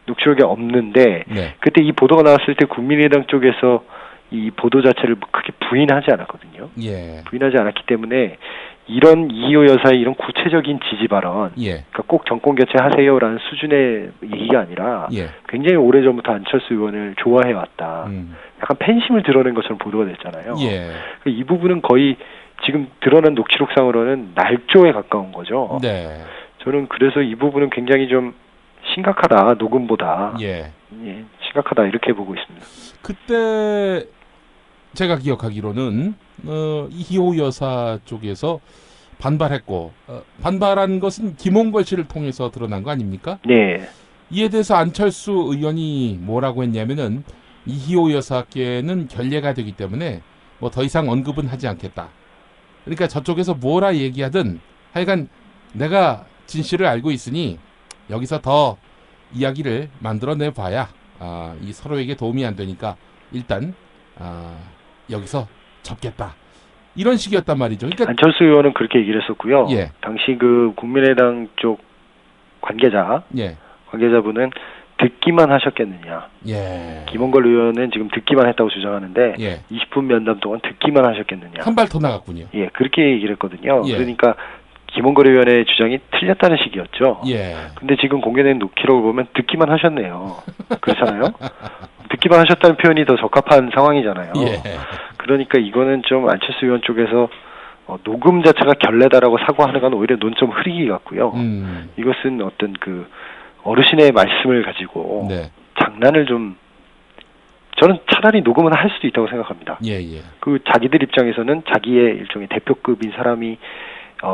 녹취록에 없는데 네. 그때 이 보도가 나왔을 때 국민의당 쪽에서 이 보도 자체를 크게 부인하지 않았거든요. 예. 부인하지 않았기 때문에 이런 이호 여사의 이런 구체적인 지지 발언, 예. 그러니까 꼭 정권 교체하세요라는 수준의 얘기가 아니라 예. 굉장히 오래전부터 안철수 의원을 좋아해왔다. 약간 팬심을 드러낸 것처럼 보도가 됐잖아요. 예. 이 부분은 거의 지금 드러난 녹취록상으로는 날조에 가까운 거죠. 네. 저는 그래서 이 부분은 굉장히 좀 심각하다. 녹음보다. 예. 예, 심각하다 이렇게 보고 있습니다. 그때 제가 기억하기로는 이희호 여사 쪽에서 반발했고 반발한 것은 김홍걸 씨를 통해서 드러난 거 아닙니까? 네. 이에 대해서 안철수 의원이 뭐라고 했냐면은 이희호 여사께는 결례가 되기 때문에 뭐 더 이상 언급은 하지 않겠다. 그러니까 저쪽에서 뭐라 얘기하든 하여간 내가 진실을 알고 있으니 여기서 더 이야기를 만들어내 봐야 이 서로에게 도움이 안 되니까 일단 여기서 접겠다. 이런 식이었단 말이죠. 그러니까 안철수 의원은 그렇게 얘기를 했었고요. 예. 당시 그 국민의당 쪽 관계자분은 듣기만 하셨겠느냐. 예. 김홍걸 의원은 지금 듣기만 했다고 주장하는데 예. 20분 면담 동안 듣기만 하셨겠느냐. 한 발 더 나갔군요. 예, 그렇게 얘기를 했거든요. 예. 그러니까 김홍걸 의원의 주장이 틀렸다는 식이었죠. 예. 근데 지금 공개된 녹취록을 보면 듣기만 하셨네요. 그렇잖아요. 듣기만 하셨다는 표현이 더 적합한 상황이잖아요. 예. 그러니까 이거는 좀 안철수 의원 쪽에서 녹음 자체가 결례다라고 사과하는 건 오히려 논점 흐리기 같고요. 이것은 어떤 그 어르신의 말씀을 가지고 네. 장난을 좀 저는 차라리 녹음은 할 수도 있다고 생각합니다. 예, 예. 그 자기들 입장에서는 자기의 일종의 대표급인 사람이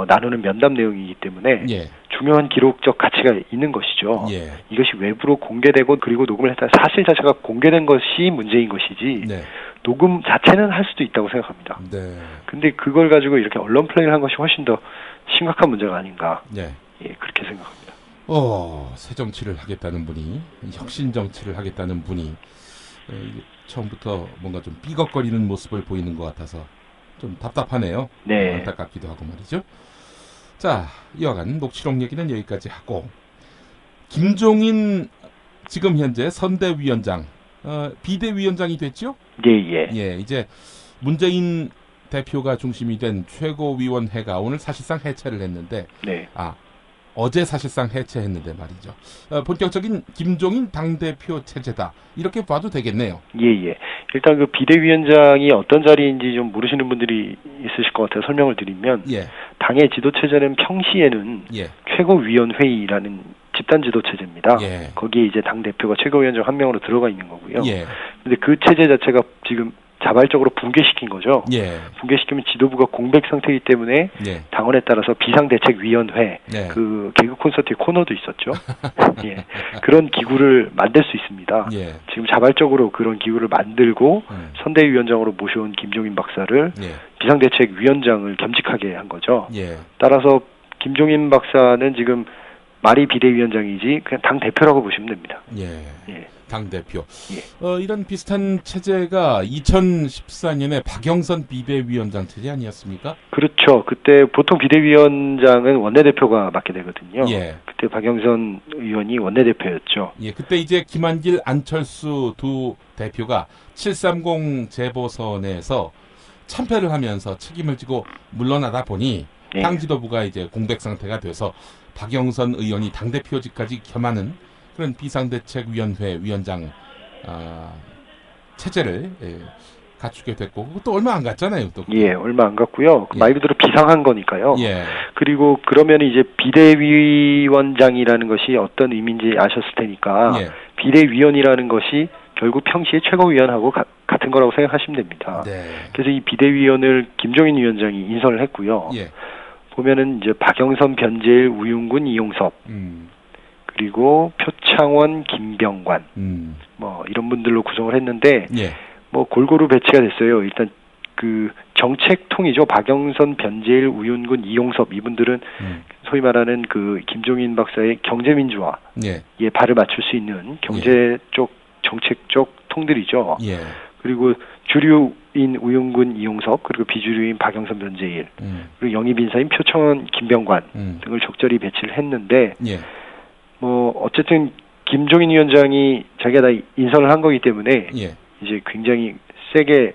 나누는 면담 내용이기 때문에 예. 중요한 기록적 가치가 있는 것이죠. 예. 이것이 외부로 공개되고 그리고 녹음을 했다는 사실 자체가 공개된 것이 문제인 것이지 네. 녹음 자체는 할 수도 있다고 생각합니다. 네. 근데 그걸 가지고 이렇게 언론 플레이를 한 것이 훨씬 더 심각한 문제가 아닌가. 네. 예, 그렇게 생각합니다. 새 정치를 하겠다는 분이, 혁신 정치를 하겠다는 분이 처음부터 뭔가 좀 삐걱거리는 모습을 보이는 것 같아서 좀 답답하네요. 네. 안타깝기도 하고 말이죠. 자, 이어간 녹취록 얘기는 여기까지 하고, 김종인 지금 현재 선대위원장, 비대위원장이 됐죠? 예, 예. 예, 이제 문재인 대표가 중심이 된 최고위원회가 오늘 사실상 해체를 했는데, 네. 어제 사실상 해체했는데 말이죠. 본격적인 김종인 당대표 체제다. 이렇게 봐도 되겠네요. 예, 예. 일단 그 비대위원장이 어떤 자리인지 좀 모르시는 분들이 있으실 것 같아요. 설명을 드리면, 예. 당의 지도체제는 평시에는 예. 최고위원회의라는 집단 지도체제입니다. 예. 거기에 이제 당대표가 최고위원장 한 명으로 들어가 있는 거고요. 예. 근데 그 체제 자체가 지금 자발적으로 붕괴시킨 거죠. 예. 붕괴시키면 지도부가 공백 상태이기 때문에 예. 당원에 따라서 비상대책위원회, 네. 그 개그 콘서트의 코너도 있었죠. 예. 그런 기구를 만들 수 있습니다. 예. 지금 자발적으로 그런 기구를 만들고 선대위원장으로 모셔온 김종인 박사를 예. 비상대책위원장을 겸직하게 한 거죠. 예. 따라서 김종인 박사는 지금 말이 비대위원장이지 그냥 당 대표라고 보시면 됩니다. 예. 예. 당대표. 예. 이런 비슷한 체제가 2014년에 박영선 비대위원장 체제 아니었습니까? 그렇죠. 그때 보통 비대위원장은 원내대표가 맡게 되거든요. 예. 그때 박영선 의원이 원내대표였죠. 예, 그때 이제 김한길, 안철수 두 대표가 730 재보선에서 참패를 하면서 책임을 지고 물러나다 보니 예. 당 지도부가 이제 공백 상태가 돼서 박영선 의원이 당대표직까지 겸하는 그런 비상대책위원회 위원장 체제를 갖추게 됐고, 그것도 얼마 안 갔잖아요. 또. 예, 얼마 안 갔고요. 예. 말 그대로 비상한 거니까요. 예. 그리고 그러면 이제 비대위원장이라는 것이 어떤 의미인지 아셨을 테니까 예. 비대위원이라는 것이 결국 평시에 최고위원하고 같은 거라고 생각하시면 됩니다. 네. 그래서 이 비대위원을 김종인 위원장이 인선을 했고요. 예. 보면은 이제 박영선, 변재일, 우윤근, 이용섭, 그리고 표창원, 김병관, 뭐 이런 분들로 구성을 했는데, 예. 뭐 골고루 배치가 됐어요. 일단 그 정책통이죠. 박영선, 변재일, 우윤근, 이용섭 이분들은 소위 말하는 그 김종인 박사의 경제민주화에 예. 발을 맞출 수 있는 경제 쪽 정책 쪽 통들이죠. 예. 그리고 주류인 우윤근, 이용섭, 그리고 비주류인 박영선, 변재일, 그리고 영입인사인 표창원, 김병관 등을 적절히 배치를 했는데, 예. 뭐 어쨌든 김종인 위원장이 자기가 다 인선을 한 거기 때문에 예. 이제 굉장히 세게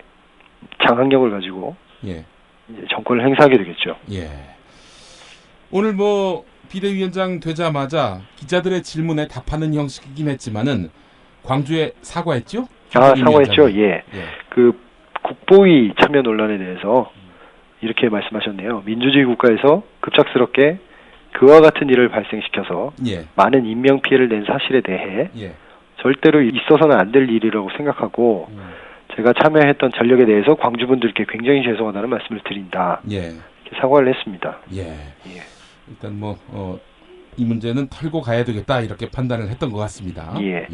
장악력을 가지고 예. 이제 정권을 행사하게 되겠죠. 예. 오늘 뭐 비대위원장 되자마자 기자들의 질문에 답하는 형식이긴 했지만은 광주에 사과했죠? 사과했죠. 예. 예. 그 국보위 참여 논란에 대해서 이렇게 말씀하셨네요. 민주주의 국가에서 급작스럽게 그와 같은 일을 발생시켜서 예. 많은 인명 피해를 낸 사실에 대해 예. 절대로 있어서는 안 될 일이라고 생각하고 제가 참여했던 전력에 대해서 광주분들께 굉장히 죄송하다는 말씀을 드린다. 예. 이렇게 사과를 했습니다. 예. 일단 뭐 이 문제는 털고 가야 되겠다 이렇게 판단을 했던 것 같습니다. 예.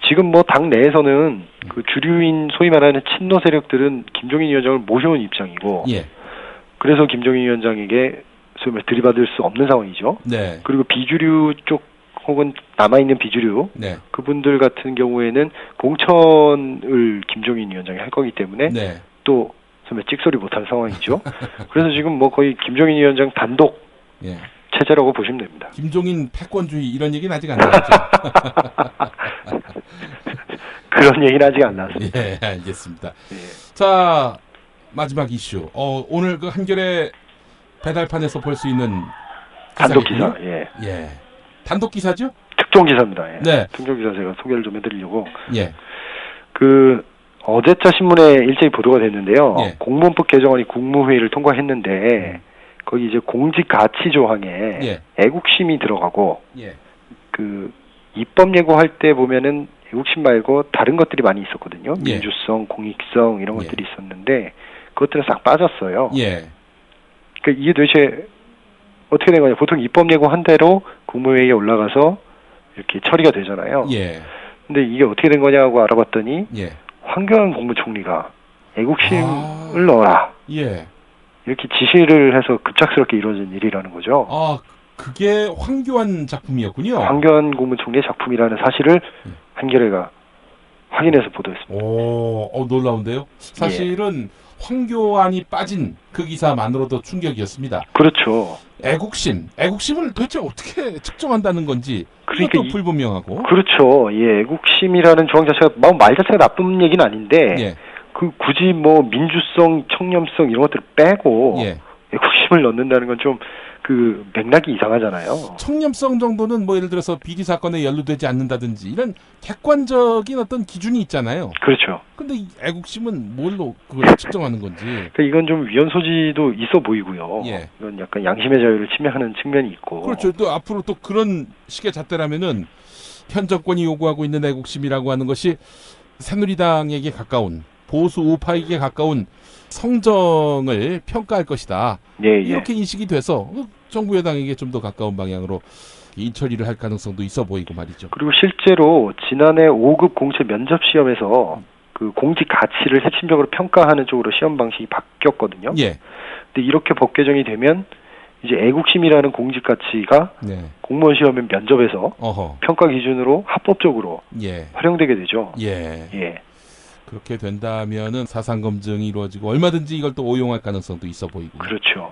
지금 뭐 당 내에서는 그 주류인 소위 말하는 친노 세력들은 김종인 위원장을 모셔온 입장이고, 예. 그래서 김종인 위원장에게 소위 말 들이받을 수 없는 상황이죠. 네. 그리고 비주류 쪽 혹은 남아있는 비주류 네. 그분들 같은 경우에는 공천을 김종인 위원장이 할 거기 때문에 네. 또 소위 말 찍소리 못하는 상황이죠. 그래서 지금 뭐 거의 김종인 위원장 단독 예. 체제라고 보시면 됩니다. 김종인 패권주의 이런 얘기는 아직 안 나왔죠. 그런 얘기는 아직 안 나왔습니다. 예, 알겠습니다. 자, 마지막 이슈. 오늘 그 한겨레 배달판에서 볼 수 있는 단독 기사군요? 기사. 예. 예. 단독 기사죠? 특종 기사입니다. 예. 네. 특종 기사 제가 소개를 좀 해드리려고. 예. 그 어제자 신문에 일제히 보도가 됐는데요. 공무원법 개정안이 국무회의를 통과했는데 거기 이제 공직 가치 조항에 애국심이 들어가고 그 입법 예고할 때 보면은 애국심 말고 다른 것들이 많이 있었거든요. 민주성, 공익성 이런 것들이 있었는데 그것들은 싹 빠졌어요. 그러니까 이게 도대체 어떻게 된 거냐? 보통 입법 예고한 대로 국무회의에 올라가서 이렇게 처리가 되잖아요. 근데 이게 어떻게 된 거냐고 알아봤더니 황교안 국무총리가 애국심을 넣어라. 이렇게 지시를 해서 급작스럽게 이루어진 일이라는 거죠. 아, 그게 황교안 작품이었군요. 황교안 국무총리의 작품이라는 사실을 한겨레가 확인해서 보도했습니다. 놀라운데요. 사실은 황교안이 빠진 그 기사만으로도 충격이었습니다. 그렇죠. 애국심을 도대체 어떻게 측정한다는 건지 그것도 불분명하고. 그렇죠. 애국심이라는 조항 자체가 말 자체가 나쁜 얘기는 아닌데 그 굳이 뭐 민주성, 청렴성 이런 것들을 빼고 애국심을 넣는다는 건 좀 그 맥락이 이상하잖아요. 청렴성 정도는 뭐 예를 들어서 비리 사건에 연루되지 않는다든지 이런 객관적인 어떤 기준이 있잖아요. 그렇죠. 근데 이 애국심은 뭘로 그걸 측정하는 건지. 그러니까 이건 좀 위헌 소지도 있어 보이고요. 이건 약간 양심의 자유를 침해하는 측면이 있고. 그렇죠. 또 앞으로 또 그런 식의 잣대라면은 현 정권이 요구하고 있는 애국심이라고 하는 것이 새누리당에게 가까운 보수 우파에게 가까운 성정을 평가할 것이다. 이렇게 인식이 돼서 정부 여당에게 좀 더 가까운 방향으로 인처리를 할 가능성도 있어 보이고 말이죠. 그리고 실제로 지난해 5급 공채 면접 시험에서 그 공직 가치를 핵심적으로 평가하는 쪽으로 시험 방식이 바뀌었거든요. 근데 이렇게 법 개정이 되면 이제 애국심이라는 공직 가치가 공무원 시험의 면접에서 평가 기준으로 합법적으로 활용되게 되죠. 그렇게 된다면은 사상 검증이 이루어지고 얼마든지 이걸 또 오용할 가능성도 있어 보이고. 그렇죠.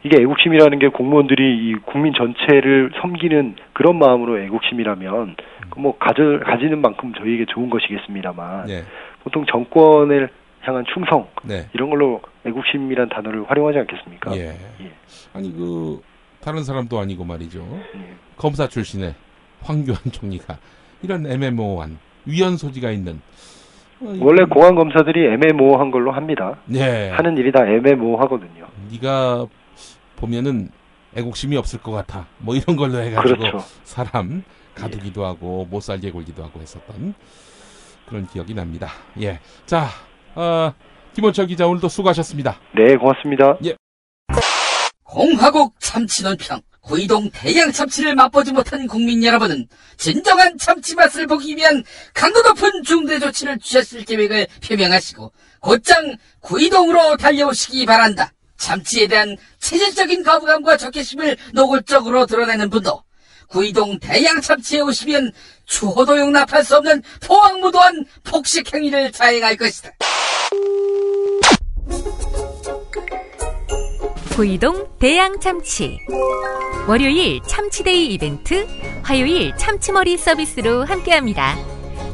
이게 애국심이라는 게 공무원들이 이 국민 전체를 섬기는 그런 마음으로 애국심이라면 뭐 가지는 만큼 저희에게 좋은 것이겠습니다만 보통 정권을 향한 충성 이런 걸로 애국심이라는 단어를 활용하지 않겠습니까? 아니 그 다른 사람도 아니고 말이죠. 검사 출신의 황교안 총리가 이런 애매모호한 위헌 소지가 있는. 원래 공안 검사들이 애매모호한 걸로 합니다. 하는 일이 다 애매모호하거든요. 네가 보면은 애국심이 없을 것 같아. 뭐 이런 걸로 해가지고 사람 가두기도 하고 못 살게 굴기도 하고 했었던 그런 기억이 납니다. 자, 김원철 기자 오늘도 수고하셨습니다. 네, 고맙습니다. 공화국 참치 논평. 구이동 대양 참치를 맛보지 못한 국민 여러분은 진정한 참치 맛을 보기 위한 강도 높은 중대 조치를 취하실 계획을 표명하시고 곧장 구이동으로 달려오시기 바란다. 참치에 대한 체질적인 거부감과 적개심을 노골적으로 드러내는 분도 구이동 대양 참치에 오시면 추호도 용납할 수 없는 포악무도한 폭식 행위를 자행할 것이다. 구이동 대양참치. 월요일 참치데이 이벤트, 화요일 참치머리 서비스로 함께합니다.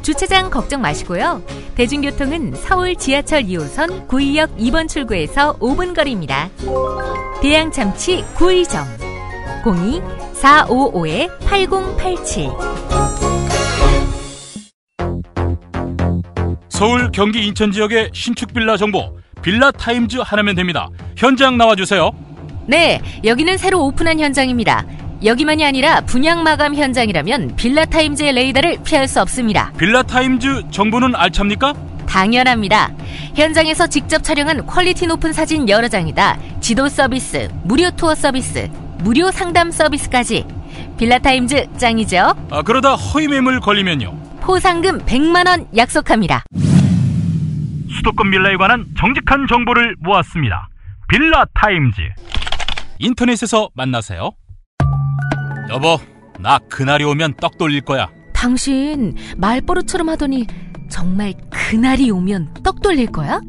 주차장 걱정 마시고요. 대중교통은 서울 지하철 2호선 구의역 2번 출구에서 5분 거리입니다. 대양참치 구의점 02-455-8087. 서울, 경기, 인천 지역의 신축 빌라 정보 빌라타임즈 하나면 됩니다. 현장 나와주세요. 네, 여기는 새로 오픈한 현장입니다. 여기만이 아니라 분양 마감 현장이라면 빌라타임즈의 레이더를 피할 수 없습니다. 빌라타임즈 정보는 알찹니까? 당연합니다. 현장에서 직접 촬영한 퀄리티 높은 사진 여러 장이다. 지도 서비스, 무료 투어 서비스, 무료 상담 서비스까지. 빌라타임즈 짱이죠? 그러다 허위 매물 걸리면요? 포상금 100만 원 약속합니다. 수도권 빌라에 관한 정직한 정보를 모았습니다. 빌라타임즈. 인터넷에서 만나세요. 여보, 나 그날이 오면 떡 돌릴 거야. 당신 말버릇처럼 하더니 정말 그날이 오면 떡 돌릴 거야?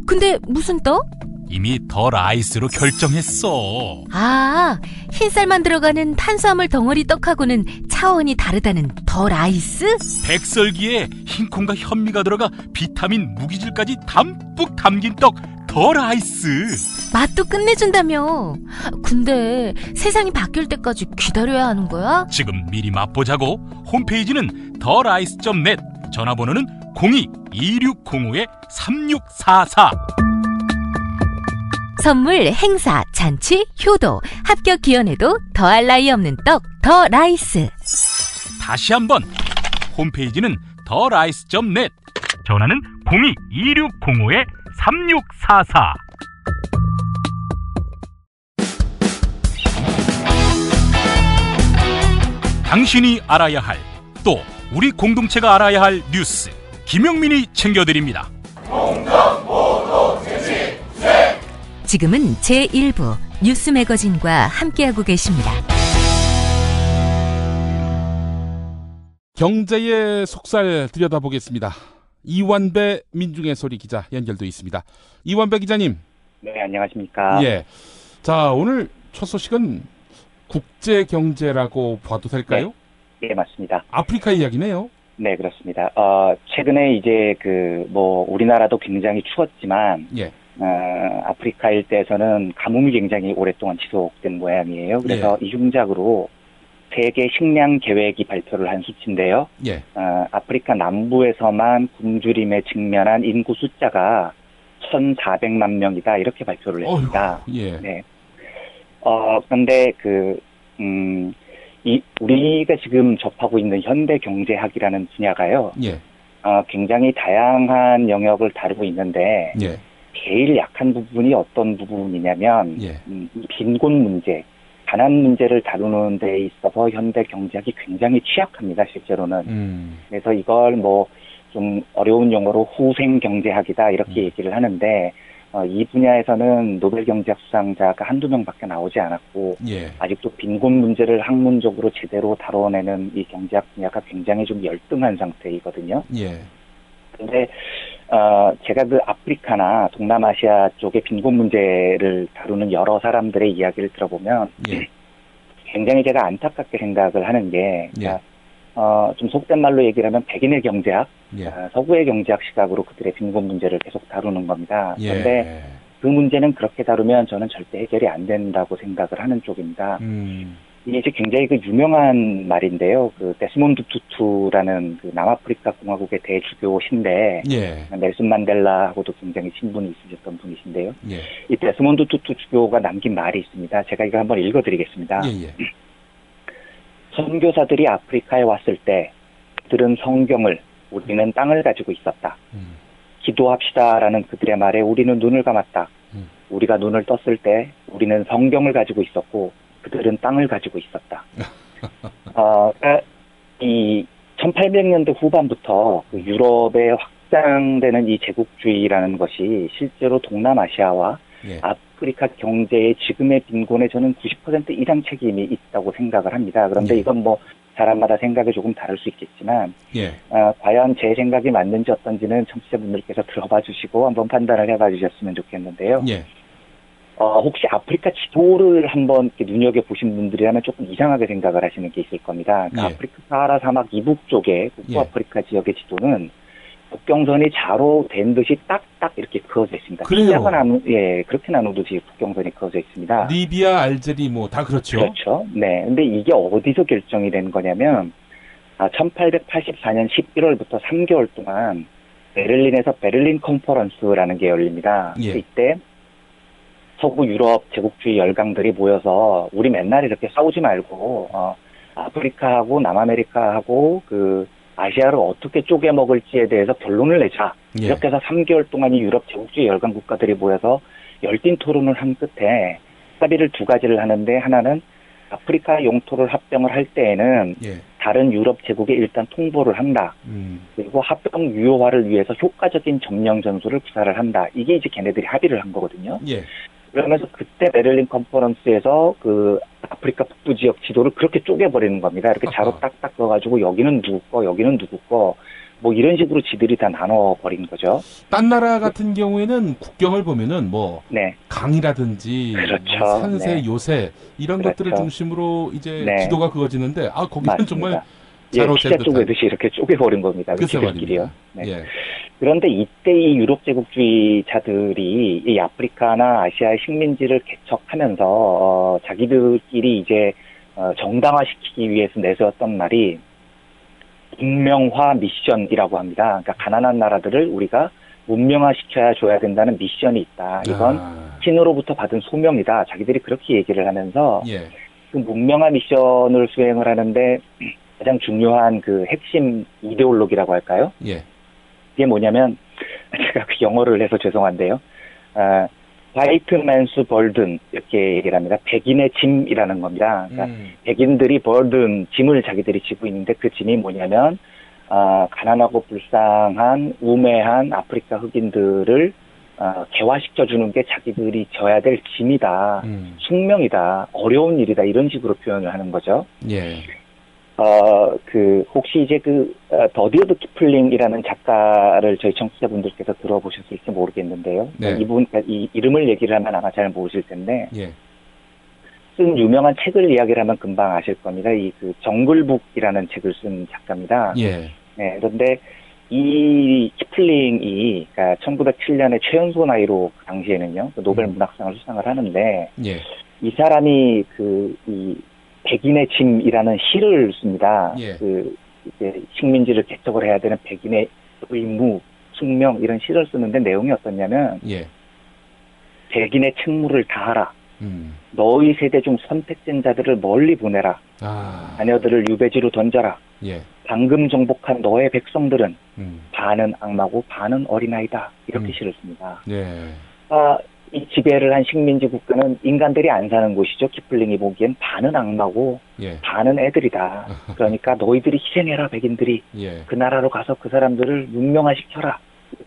근데 무슨 떡? 이미 더 라이스로 결정했어. 아, 흰쌀만 들어가는 탄수화물 덩어리 떡하고는 차원이 다르다는 더 라이스? 백설기에 흰콩과 현미가 들어가 비타민 무기질까지 담뿍 담긴 떡 더 라이스. 맛도 끝내준다며. 근데 세상이 바뀔 때까지 기다려야 하는 거야? 지금 미리 맛보자고. 홈페이지는 더라이스.net, 전화번호는 2605-3644. 선물, 행사, 잔치, 효도, 합격 기원에도 더할 나위 없는 떡, 더 라이스. 다시 한번 홈페이지는 더라이스.net, 전화는 02-2605-3644. 당신이 알아야 할, 또 우리 공동체가 알아야 할 뉴스, 김영민이 챙겨드립니다. 지금은 제1부 뉴스 매거진과 함께하고 계십니다. 경제의 속살 들여다보겠습니다. 이완배 민중의 소리 기자 연결돼 있습니다. 이완배 기자님. 네, 안녕하십니까. 예. 자, 오늘 첫 소식은 국제 경제라고 봐도 될까요? 네, 네, 맞습니다. 아프리카 이야기네요. 네, 그렇습니다. 최근에 이제 우리나라도 굉장히 추웠지만, 예. 아프리카 일대에서는 가뭄이 굉장히 오랫동안 지속된 모양이에요. 그래서 이 흉작으로 세계 식량 계획이 발표를 한 수치인데요. 예. 아프리카 남부에서만 굶주림에 직면한 인구 숫자가 1,400만 명이다 이렇게 발표를 했습니다. 예. 네. 그런데 우리가 지금 접하고 있는 현대 경제학이라는 분야가요. 예. 굉장히 다양한 영역을 다루고 있는데 예. 제일 약한 부분이 어떤 부분이냐면 예. 빈곤 문제, 가난 문제를 다루는 데 있어서 현대 경제학이 굉장히 취약합니다, 실제로는. 그래서 이걸 좀 어려운 용어로 후생 경제학이다 이렇게 얘기를 하는데 이 분야에서는 노벨 경제학 수상자가 한두 명밖에 나오지 않았고 예. 아직도 빈곤 문제를 학문적으로 제대로 다뤄내는 이 경제학 분야가 굉장히 좀 열등한 상태이거든요. 예. 근데 제가 아프리카나 동남아시아 쪽의 빈곤 문제를 다루는 여러 사람들의 이야기를 들어보면 예. 굉장히 제가 안타깝게 생각을 하는 게 좀 속된 말로 얘기를 하면 백인의 경제학, 서구의 경제학 시각으로 그들의 빈곤 문제를 계속 다루는 겁니다. 그런데 그 문제는 그렇게 다루면 저는 절대 해결이 안 된다고 생각을 하는 쪽입니다. 이게 이제 굉장히 유명한 말인데요. 데스몬드 투투라는 남아프리카 공화국의 대주교신데, 넬슨 만델라하고도 굉장히 친분이 있으셨던 분이신데요. 이 데스몬드 투투 주교가 남긴 말이 있습니다. 제가 이거 한번 읽어드리겠습니다. 선교사들이 아프리카에 왔을 때 그들은 성경을, 우리는 땅을 가지고 있었다. 기도합시다라는 그들의 말에 우리는 눈을 감았다. 우리가 눈을 떴을 때 우리는 성경을 가지고 있었고 그들은 땅을 가지고 있었다. 이 1800년대 후반부터 유럽에 확장되는 이 제국주의라는 것이 실제로 동남아시아와 아프리카 경제의 지금의 빈곤에 저는 90% 이상 책임이 있다고 생각을 합니다. 그런데 이건 사람마다 생각이 조금 다를 수 있겠지만 과연 제 생각이 맞는지 어떤지는 청취자분들께서 들어봐 주시고 한번 판단을 해봐 주셨으면 좋겠는데요. 혹시 아프리카 지도를 한번 이렇게 눈여겨보신 분들이라면 조금 이상하게 생각을 하시는 게 있을 겁니다. 아프리카 사하라 사막 이북 쪽의 북부아프리카 지역의 지도는 국경선이 자로 된 듯이 딱딱 이렇게 그어져 있습니다. 그래요? 그렇게 나누듯이 국경선이 그어져 있습니다. 리비아, 알제리 다 그렇죠. 그렇죠. 네. 근데 이게 어디서 결정이 된 거냐면 1884년 11월부터 3개월 동안 베를린에서 베를린 컨퍼런스라는 게 열립니다. 이때 서구 유럽 제국주의 열강들이 모여서 우리 맨날 이렇게 싸우지 말고 아프리카하고 남아메리카하고 아시아를 어떻게 쪼개 먹을지에 대해서 결론을 내자. 이렇게 해서 3개월 동안 이 유럽 제국주의 열강 국가들이 모여서 열띤 토론을 한 끝에 합의를 두 가지를 하는데, 하나는 아프리카 영토를 합병을 할 때에는 다른 유럽 제국에 일단 통보를 한다. 그리고 합병 유효화를 위해서 효과적인 점령 전술을 구사를 한다. 이게 이제 걔네들이 합의를 한 거거든요. 그러면서 그때 베를린 컨퍼런스에서 아프리카 북부 지역 지도를 그렇게 쪼개버리는 겁니다. 이렇게 자로 딱딱 넣어가지고 여기는 누구 거, 여기는 누구 거, 이런 식으로 지들이 다 나눠버린 거죠. 딴 나라 같은 경우에는 국경을 보면은 강이라든지 산세, 요새 이런 것들을 중심으로 이제 지도가 그어지는데 거기는 정말 자로 피자 쪼개듯이 이렇게 쪼개버린 겁니다. 지들끼리요. 네. 그런데 이때 이 유럽 제국주의자들이 이 아프리카나 아시아의 식민지를 개척하면서 자기들끼리 이제 정당화시키기 위해서 내세웠던 말이 문명화 미션이라고 합니다. 그러니까 가난한 나라들을 우리가 문명화시켜야 줘야 된다는 미션이 있다. 이건 신으로부터 받은 소명이다. 자기들이 그렇게 얘기를 하면서 예. 그 문명화 미션을 수행을 하는데 가장 중요한 그 핵심 이데올로기라고 할까요? 예. 이게 뭐냐면 제가 그 영어를 해서 죄송한데요. 화이트 맨스 벌든 이렇게 얘기를 합니다. 백인의 짐이라는 겁니다. 그러니까 백인들이 벌든 짐을 자기들이 지고 있는데 그 짐이 뭐냐면 가난하고 불쌍한 우매한 아프리카 흑인들을 개화시켜주는 게 자기들이 져야 될 짐이다. 숙명이다. 어려운 일이다. 이런 식으로 표현을 하는 거죠. 예. 혹시 이제 더디어드 키플링이라는 작가를 저희 청취자분들께서 들어보셨을지 모르겠는데요. 네. 이 이름을 얘기를 하면 아마 잘 모르실 텐데, 예. 쓴 유명한 책을 이야기를 하면 금방 아실 겁니다. 정글북이라는 책을 쓴 작가입니다. 예. 네, 그런데 이 키플링이, 그러니까 1907년에 최연소 나이로 그 당시에는요, 노벨 문학상을 수상을 하는데, 예. 이 사람이 이 백인의 짐이라는 시를 씁니다. 예. 이제 식민지를 개척을 해야 되는 백인의 의무, 숙명 이런 시를 쓰는데 내용이 어떻냐면 예. 백인의 책무를 다하라. 너희 세대 중 선택된 자들을 멀리 보내라. 자녀들을 유배지로 던져라. 예. 방금 정복한 너의 백성들은 반은 악마고 반은 어린아이다. 이렇게 시를 씁니다. 네. 이 지배를 한 식민지 국가는 인간들이 안 사는 곳이죠. 키플링이 보기엔 반은 악마고 예. 반은 애들이다. 그러니까 너희들이 희생해라 백인들이. 예. 그 나라로 가서 그 사람들을 문명화시켜라.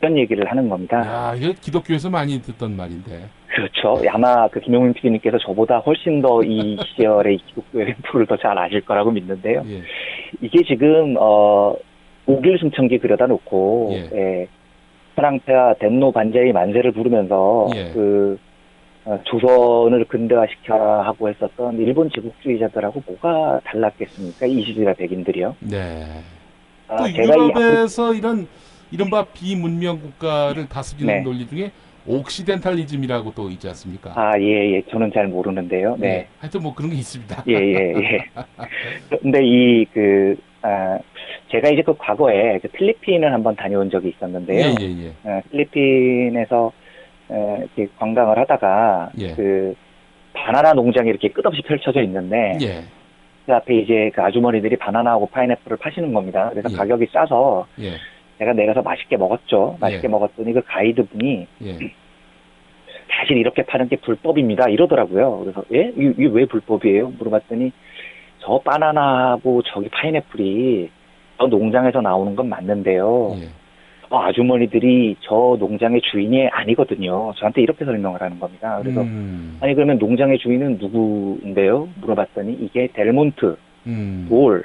이런 얘기를 하는 겁니다. 야, 이거 기독교에서 많이 듣던 말인데. 그렇죠. 아마 김용민 PD님께서 저보다 훨씬 더 이 시절의 기독교의 램프를 더 잘 아실 거라고 믿는데요. 예. 이게 지금 옥일승천기 그려다 놓고 천황폐하 덴노 반제의 만세를 부르면서 조선을 근대화시켜라 하고 했었던 일본 제국주의자들하고 뭐가 달랐겠습니까? 이 시대의 백인들이요. 네. 또 유럽에서 이른바 비문명 국가를 다스리는 논리 중에 옥시덴탈리즘이라고 또 있지 않습니까? 예. 저는 잘 모르는데요. 네. 네. 하여튼 뭐 그런 게 있습니다. 예. 근데 제가 이제 과거에 필리핀을 한번 다녀온 적이 있었는데요. 필리핀에서 이렇게 관광을 하다가 바나나 농장이 이렇게 끝없이 펼쳐져 있는데 그 앞에 이제 그 아주머니들이 바나나하고 파인애플을 파시는 겁니다. 그래서 가격이 싸서 제가 내려서 맛있게 먹었죠. 맛있게 먹었더니 그 가이드분이 사실 이렇게 파는 게 불법입니다. 이러더라고요. 그래서 이게 왜 불법이에요? 물어봤더니 저 바나나하고 저기 파인애플이 저 농장에서 나오는 건 맞는데요. 아주머니들이 저 농장의 주인이 아니거든요. 저한테 이렇게 설명을 하는 겁니다. 그래서 아니 그러면 농장의 주인은 누구인데요? 물어봤더니 이게 델몬트, 돌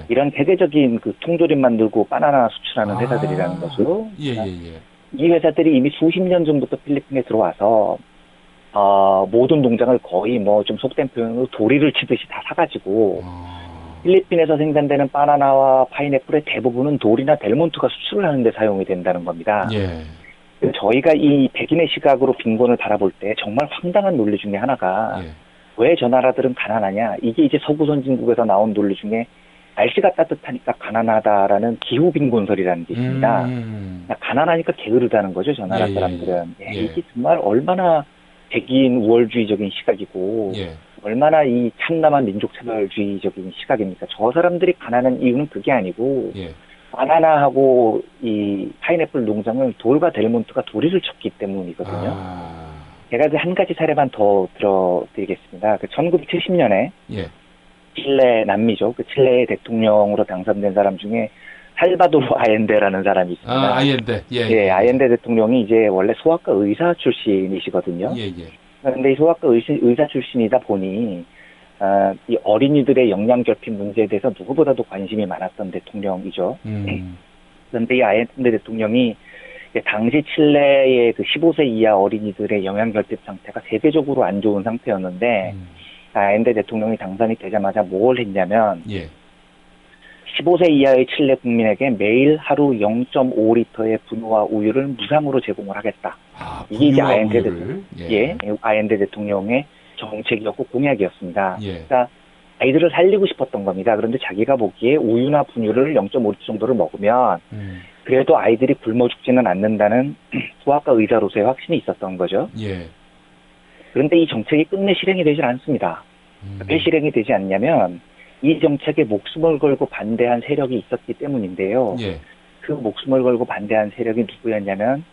이런 세계적인 그 통조림 만들고 바나나 수출하는 회사들이라는 거죠. 이 회사들이 이미 수십 년 전부터 필리핀에 들어와서 모든 농장을 거의 좀 속된 표현으로 도리를 치듯이 다 사가지고 필리핀에서 생산되는 바나나와 파인애플의 대부분은 돌이나 델몬트가 수출을 하는데 사용이 된다는 겁니다. 저희가 이 백인의 시각으로 빈곤을 바라볼 때 정말 황당한 논리 중에 하나가 왜 저 나라들은 가난하냐? 이게 이제 서구 선진국에서 나온 논리 중에 날씨가 따뜻하니까 가난하다라는 기후 빈곤설이라는 게 있습니다. 가난하니까 게으르다는 거죠, 저 나라 사람들은. 이게 정말 얼마나 백인 우월주의적인 시각이고 얼마나 이 참남한 민족차별주의적인 시각입니까? 저 사람들이 가난한 이유는 그게 아니고 바나나하고 이 파인애플 농장을 돌과 델몬트가 도리를 쳤기 때문이거든요. 제가 한 가지 사례만 더 들어드리겠습니다. 1970년에 칠레 남미죠. 그 칠레의 대통령으로 당선된 사람 중에 살바도르 아옌데라는 사람이 있습니다. 아옌데. 아옌데 대통령이 이제 원래 소아과 의사 출신이시거든요. 그런데 이 소아과 의사 출신이다 보니 이 어린이들의 영양 결핍 문제에 대해서 누구보다도 관심이 많았던 대통령이죠. 그런데 이 아옌데 대통령이 당시 칠레의 그 15세 이하 어린이들의 영양 결핍 상태가 세계적으로 안 좋은 상태였는데 아옌데 대통령이 당선이 되자마자 뭘 했냐면 15세 이하의 칠레 국민에게 매일 하루 0.5리터의 분유와 우유를 무상으로 제공을 하겠다. 이게 이제 아옌데 대통령의 정책이었고 공약이었습니다. 그러니까 아이들을 살리고 싶었던 겁니다. 그런데 자기가 보기에 우유나 분유를 0.5리터 정도를 먹으면 그래도 아이들이 굶어 죽지는 않는다는 소아과 의사로서의 확신이 있었던 거죠. 예. 그런데 이 정책이 끝내 실행이 되질 않습니다. 왜 실행이 되지 않냐면 이 정책에 목숨을 걸고 반대한 세력이 있었기 때문인데요. 예. 그 목숨을 걸고 반대한 세력이 누구였냐면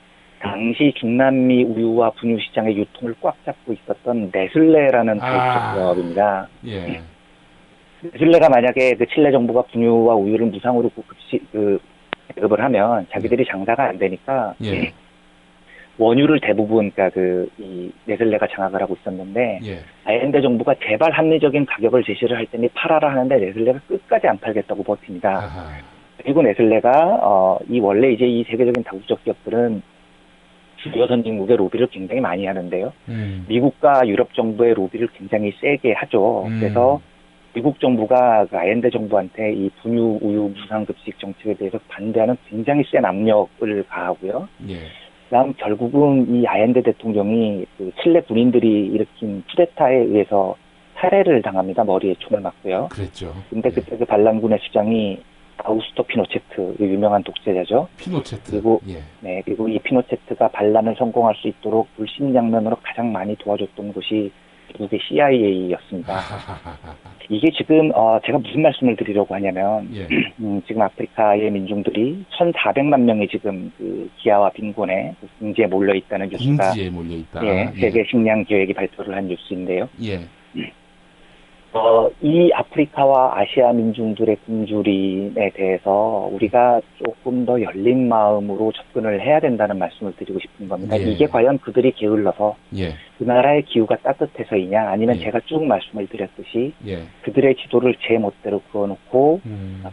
당시 중남미 우유와 분유 시장의 유통을 꽉 잡고 있었던 네슬레라는 다육적 기업입니다. 예. 네슬레가 만약에 그 칠레 정부가 분유와 우유를 무상으로 배급을 하면 자기들이 장사가 안 되니까 예. 원유를 대부분 그러니까 이 네슬레가 장악을 하고 있었는데 예. 아일랜드 정부가 제발 합리적인 가격을 제시를 할 테니 팔아라 하는데 네슬레가 끝까지 안 팔겠다고 버팁니다. 그리고 네슬레가 이 원래 이제 이 세계적인 다국적 기업들은 주요 선진국의 로비를 굉장히 많이 하는데요. 미국과 유럽 정부의 로비를 굉장히 세게 하죠. 그래서 미국 정부가 그 아일랜드 정부한테 이 분유, 우유 무상급식 정책에 대해서 반대하는 굉장히 센 압력을 가하고요. 예. 그다음 결국은 이 아일랜드 대통령이 그 칠레 군인들이 일으킨 쿠데타에 의해서 살해를 당합니다. 머리에 총을 맞고요. 그랬죠. 근데 그때 그 반란군의 수장이 아우구스토 피노체트, 유명한 독재자죠. 피노체트. 그리고 예. 네, 그리고 이 피노체트가 반란을 성공할 수 있도록 불신장면으로 가장 많이 도와줬던 곳이 미국의 CIA였습니다. 이게 지금 제가 무슨 말씀을 드리려고 하냐면 예. 지금 아프리카의 민중들이 1,400만 명이 지금 그 기아와 빈곤에 궁지에 몰려 있다는 뉴스가 궁지에 몰려 있다. 예, 세계 식량 기획이 발표를 한 뉴스인데요. 예. 이 아프리카와 아시아 민중들의 굶주림에 대해서 우리가 조금 더 열린 마음으로 접근을 해야 된다는 말씀을 드리고 싶은 겁니다. 예. 이게 과연 그들이 게을러서 예. 그 나라의 기후가 따뜻해서이냐 아니면 예. 제가 쭉 말씀을 드렸듯이 예. 그들의 지도를 제 멋대로 그어놓고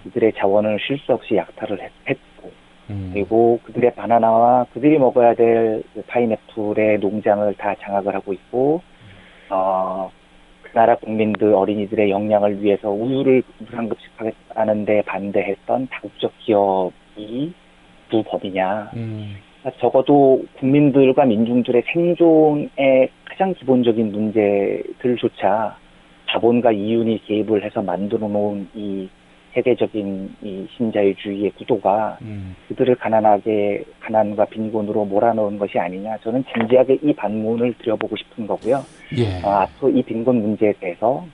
그들의 자원을 쉴 수 없이 약탈을 했고 그리고 그들의 바나나와 그들이 먹어야 될 파인애플의 농장을 다 장악을 하고 있고 그 나라 국민들 어린이들의 영양을 위해서 우유를 무상급식하겠다는데 반대했던 다국적 기업이 부범이냐. 적어도 국민들과 민중들의 생존의 가장 기본적인 문제들조차 자본과 이윤이 개입을 해서 만들어 놓은 이 세계적인 이 신자유주의의 구도가 그들을 가난과 빈곤으로 몰아넣은 것이 아니냐. 저는 진지하게 이 반문을 드려보고 싶은 거고요. 예. 앞으로 이 빈곤 문제에 대해서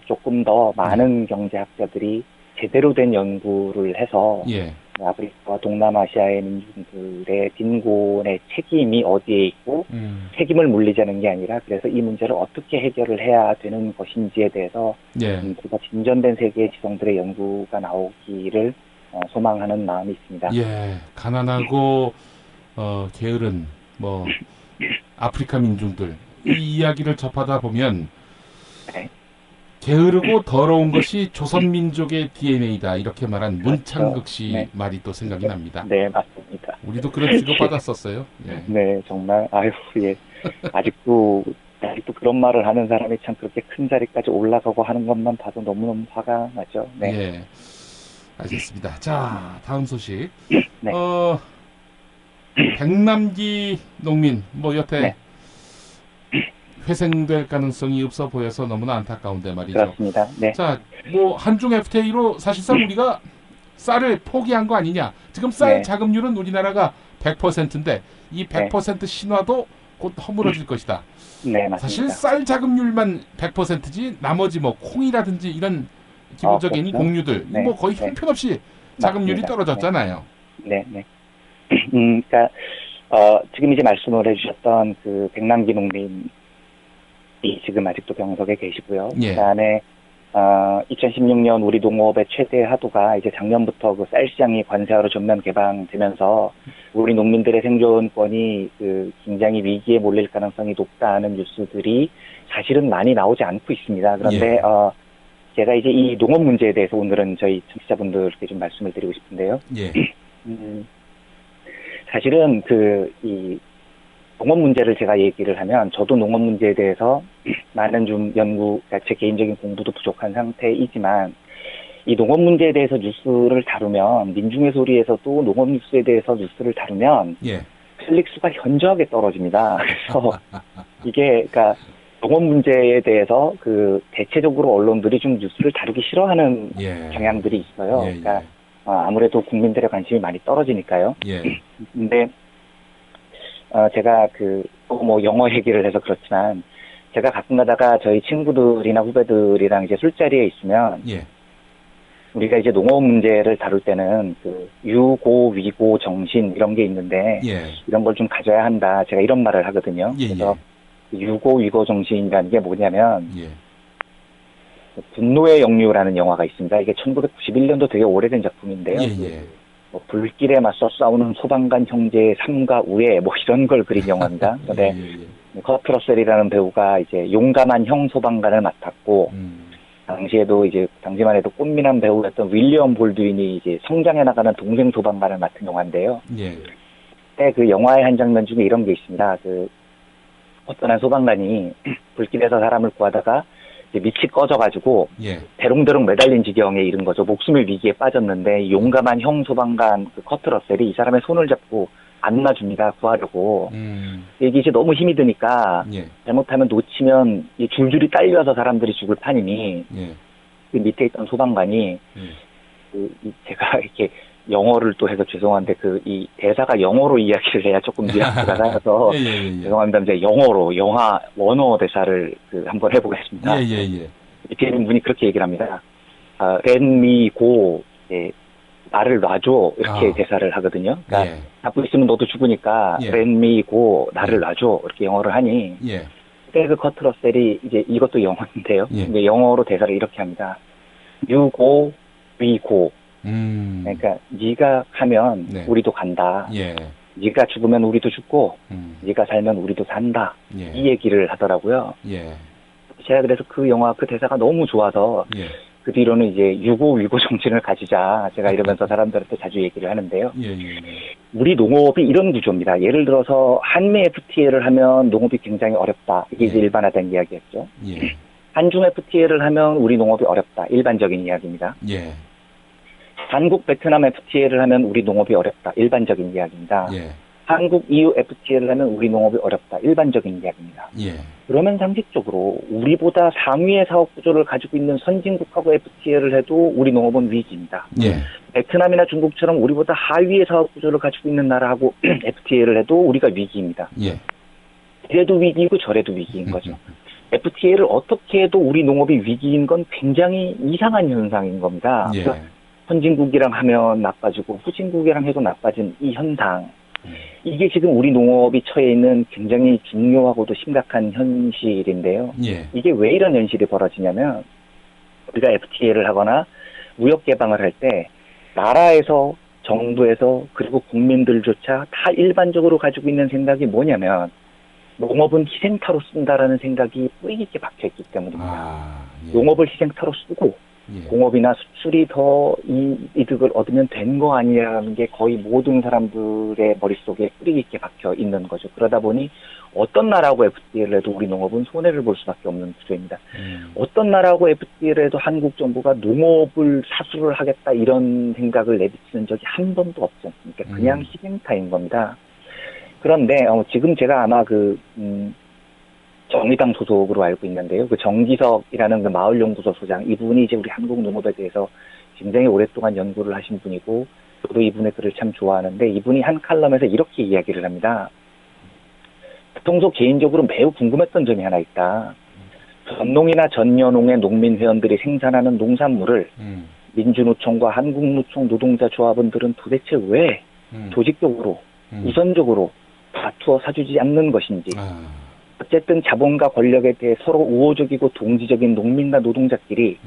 조금 더 많은 경제학자들이 제대로 된 연구를 해서 예. 아프리카와 동남아시아의 민중들의 빈곤의 책임이 어디에 있고 책임을 물리자는 게 아니라 그래서 이 문제를 어떻게 해결을 해야 되는 것인지에 대해서 예. 보다 진전된 세계의 지성들의 연구가 나오기를 소망하는 마음이 있습니다. 예, 가난하고 게으른 뭐 아프리카 민중들 이 이야기를 접하다 보면 네. 게으르고 더러운 것이 조선민족의 DNA다 이렇게 말한 문창극 씨 네. 말이 또 생각이 납니다. 네, 맞습니다. 우리도 그런 취급 받았었어요. 예. 네, 정말 아유, 예. 아직도 그런 말을 하는 사람이 참 그렇게 큰 자리까지 올라가고 하는 것만 봐도 너무너무 화가 나죠. 네. 예. 알겠습니다. 자, 다음 소식. 네. 백남기 농민 뭐 여태 네. 회생될 가능성이 없어 보여서 너무나 안타까운데 말이죠. 그렇습니다. 네. 자, 뭐 한중 FTA로 사실상 우리가 쌀을 포기한 거 아니냐. 지금 쌀 네. 자급률은 우리나라가 100%인데 이 100% 신화도 곧 허물어질 것이다. 네, 맞습니다. 사실 쌀 자급률만 100%지 나머지 뭐 콩이라든지 이런 기본적인 그렇죠. 곡류들 네, 뭐 거의 네. 형편없이 자급률이 맞습니다. 떨어졌잖아요. 네, 네. 그러니까 지금 이제 말씀을 해주셨던 그 백남기 농민이 지금 아직도 병석에 계시고요. 예. 그다음에 2016년 우리 농업의 최대 하도가 이제 작년부터 그 쌀 시장이 관세화로 전면 개방되면서 우리 농민들의 생존권이 그 굉장히 위기에 몰릴 가능성이 높다는 뉴스들이 사실은 많이 나오지 않고 있습니다. 그런데 예. 제가 이제 이 농업 문제에 대해서 오늘은 저희 청취자분들께 좀 말씀을 드리고 싶은데요. 예. 사실은 이 농업 문제를 제가 얘기를 하면 저도 농업 문제에 대해서 많은 좀 그러니까 제 개인적인 공부도 부족한 상태이지만 이 농업 문제에 대해서 뉴스를 다루면 민중의 소리에서도 농업 뉴스에 대해서 뉴스를 다루면 예. 클릭수가 현저하게 떨어집니다. 그래서 이게 그러니까 농업 문제에 대해서 그 대체적으로 언론들이 좀 뉴스를 다루기 싫어하는 경향들이 있어요. 그러니까 아무래도 국민들의 관심이 많이 떨어지니까요. 근데 제가 뭐 영어 얘기를 해서 그렇지만 제가 가끔 가다가 저희 친구들이나 후배들이랑 이제 술자리에 있으면 우리가 이제 농업 문제를 다룰 때는 그 유고, 위고, 정신 이런 게 있는데 이런 걸 좀 가져야 한다. 제가 이런 말을 하거든요. 그래서 유고, 위고, 정신이라는 게 뭐냐면 분노의 영유라는 영화가 있습니다. 이게 1991년도 되게 오래된 작품인데요. 뭐 불길에 맞서 싸우는 소방관 형제의 삶과 우애 뭐 이런 걸 그린 영화입니다. 근데 커트 러셀이라는 배우가 이제 용감한 형 소방관을 맡았고 당시에도 이제 당시만 해도 꽃미남 배우였던 윌리엄 볼드윈이 이제 성장해 나가는 동생 소방관을 맡은 영화인데요. 그때 그 영화의 한 장면 중에 이런 게 있습니다. 그 어떤 한 소방관이 불길에서 사람을 구하다가 이제 밑이 꺼져가지고 대롱대롱 매달린 지경에 이른 거죠. 목숨을 위기에 빠졌는데 용감한 형 소방관 그 커트 러셀이 이 사람의 손을 잡고 안아줍니다. 구하려고. 이게 이제 너무 힘이 드니까 잘못하면 놓치면 줄줄이 딸려서 사람들이 죽을 판이니 그 밑에 있던 소방관이 제가 이렇게 영어를 또 해서 죄송한데 이 대사가 영어로 이야기를 해야 조금 뉘앙스가 쌓여서 죄송합니다. 이제 영어로 영화 원어 대사를 한번 해보겠습니다. 밑에 있는 분이 그렇게 얘기를 합니다. Let me go. 나를 놔줘 이렇게 대사를 하거든요. 그러니까 잡고 있으면 너도 죽으니까 Let me go. 나를 놔줘 이렇게 영어를 하니 그때 그 커트 러셀이 이제 이것도 영어인데요. 근데 영어로 대사를 이렇게 합니다. You go, we go. 그러니까 네가 하면 우리도 간다. 네가 죽으면 우리도 죽고 네가 살면 우리도 산다. 이 얘기를 하더라고요. 제가 그래서 그 영화 그 대사가 너무 좋아서 그 뒤로는 이제 유고 위고 정신을 가지자 제가 이러면서 사람들한테 자주 얘기를 하는데요. 우리 농업이 이런 구조입니다. 예를 들어서 한미 FTA를 하면 농업이 굉장히 어렵다. 이게 이제 일반화된 이야기였죠. 한중 FTA를 하면 우리 농업이 어렵다. 일반적인 이야기입니다. 한국 베트남 FTA를 하면 우리 농업이 어렵다. 일반적인 이야기입니다. 한국 EU FTA를 하면 우리 농업이 어렵다. 일반적인 이야기입니다. 그러면 상식적으로 우리보다 상위의 사업 구조를 가지고 있는 선진국하고 FTA를 해도 우리 농업은 위기입니다. 베트남이나 중국처럼 우리보다 하위의 사업 구조를 가지고 있는 나라하고 FTA를 해도 우리가 위기입니다. 이래도 위기이고 저래도 위기인 거죠. FTA를 어떻게 해도 우리 농업이 위기인 건 굉장히 이상한 현상인 겁니다. 그러니까 선진국이랑 하면 나빠지고 후진국이랑 해도 나빠진 이 현상. 이게 지금 우리 농업이 처해 있는 굉장히 중요하고도 심각한 현실인데요. 이게 왜 이런 현실이 벌어지냐면 우리가 FTA를 하거나 무역 개방을 할 때 나라에서 정부에서 그리고 국민들조차 다 일반적으로 가지고 있는 생각이 뭐냐면 농업은 희생타로 쓴다라는 생각이 뿌리 깊게 박혀있기 때문입니다. 농업을 희생타로 쓰고 공업이나 수출이 더 이득을 얻으면 된 거 아니냐는 게 거의 모든 사람들의 머릿속에 뿌리 깊게 박혀 있는 거죠. 그러다 보니 어떤 나라하고 FTA를 해도 우리 농업은 손해를 볼 수밖에 없는 구조입니다. 어떤 나라하고 FTA를 해도 한국 정부가 농업을 사수를 하겠다 이런 생각을 내비치는 적이 한 번도 없지 않습니까? 그냥 희생타인 겁니다. 그런데 지금 제가 아마 정의당 소속으로 알고 있는데요. 그 정기석이라는 그 마을연구소 소장, 이분이 이제 우리 한국 농업에 대해서 굉장히 오랫동안 연구를 하신 분이고, 저도 이분의 글을 참 좋아하는데, 이분이 한 칼럼에서 이렇게 이야기를 합니다. 평소 개인적으로 매우 궁금했던 점이 하나 있다. 전농이나 전여농의 농민회원들이 생산하는 농산물을 민주노총과 한국노총 노동자 조합원들은 도대체 왜 조직적으로, 우선적으로 다투어 사주지 않는 것인지, 어쨌든 자본과 권력에 대해 서로 우호적이고 동지적인 농민과 노동자끼리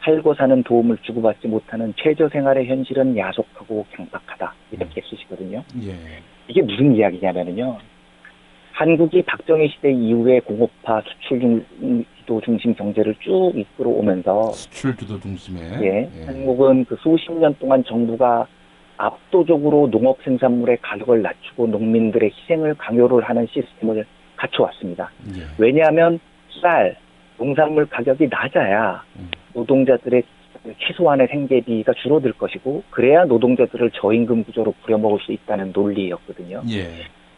살고 사는 도움을 주고받지 못하는 최저생활의 현실은 야속하고 강박하다. 이렇게 쓰시거든요. 이게 무슨 이야기냐면요. 한국이 박정희 시대 이후에 공업화 수출주도 중심 경제를 쭉 이끌어오면서 수출주도 중심에 한국은 그 수십 년 동안 정부가 압도적으로 농업 생산물의 가격을 낮추고 농민들의 희생을 강요를 하는 시스템을 갖춰왔습니다. 왜냐하면 쌀, 농산물 가격이 낮아야 노동자들의 최소한의 생계비가 줄어들 것이고 그래야 노동자들을 저임금 구조로 부려먹을 수 있다는 논리였거든요.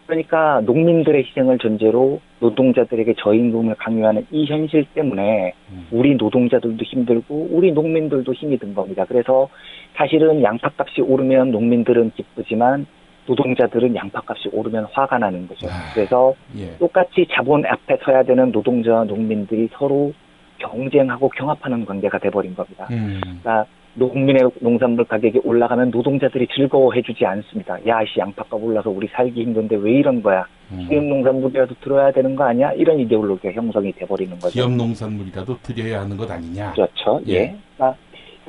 그러니까 농민들의 희생을 전제로 노동자들에게 저임금을 강요하는 이 현실 때문에 우리 노동자들도 힘들고 우리 농민들도 힘이 든 겁니다. 그래서 사실은 양파값이 오르면 농민들은 기쁘지만 노동자들은 양파값이 오르면 화가 나는 거죠. 그래서 똑같이 자본 앞에 서야 되는 노동자와 농민들이 서로 경쟁하고 경합하는 관계가 돼버린 겁니다. 그러니까 농민의 농산물 가격이 올라가면 노동자들이 즐거워해주지 않습니다. 야, 씨, 양파값 올라서 우리 살기 힘든데 왜 이런 거야? 기업 농산물이라도 들어야 되는 거 아니야? 이런 이데올로기가 형성이 돼버리는 거죠. 기업 농산물이라도 드려야 하는 것 아니냐? 그렇죠. 예. 그러니까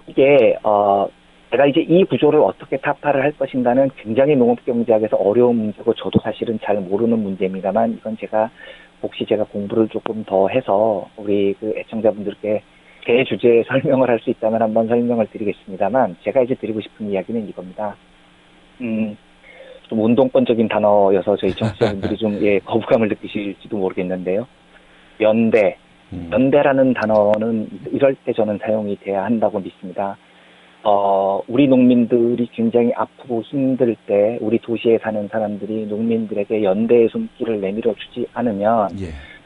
이게 제가 이제 이 구조를 어떻게 타파를 할 것인가는 굉장히 농업경제학에서 어려운 문제고 저도 사실은 잘 모르는 문제입니다만 이건 제가 혹시 제가 공부를 조금 더 해서 우리 그 애청자분들께 제 주제에 설명을 할 수 있다면 한번 설명을 드리겠습니다만 제가 이제 드리고 싶은 이야기는 이겁니다. 좀 운동권적인 단어여서 저희 청취자분들이 좀 거부감을 느끼실지도 모르겠는데요. 연대라는 단어는 이럴 때 저는 사용이 돼야 한다고 믿습니다. 우리 농민들이 굉장히 아프고 힘들 때 우리 도시에 사는 사람들이 농민들에게 연대의 손길을 내밀어 주지 않으면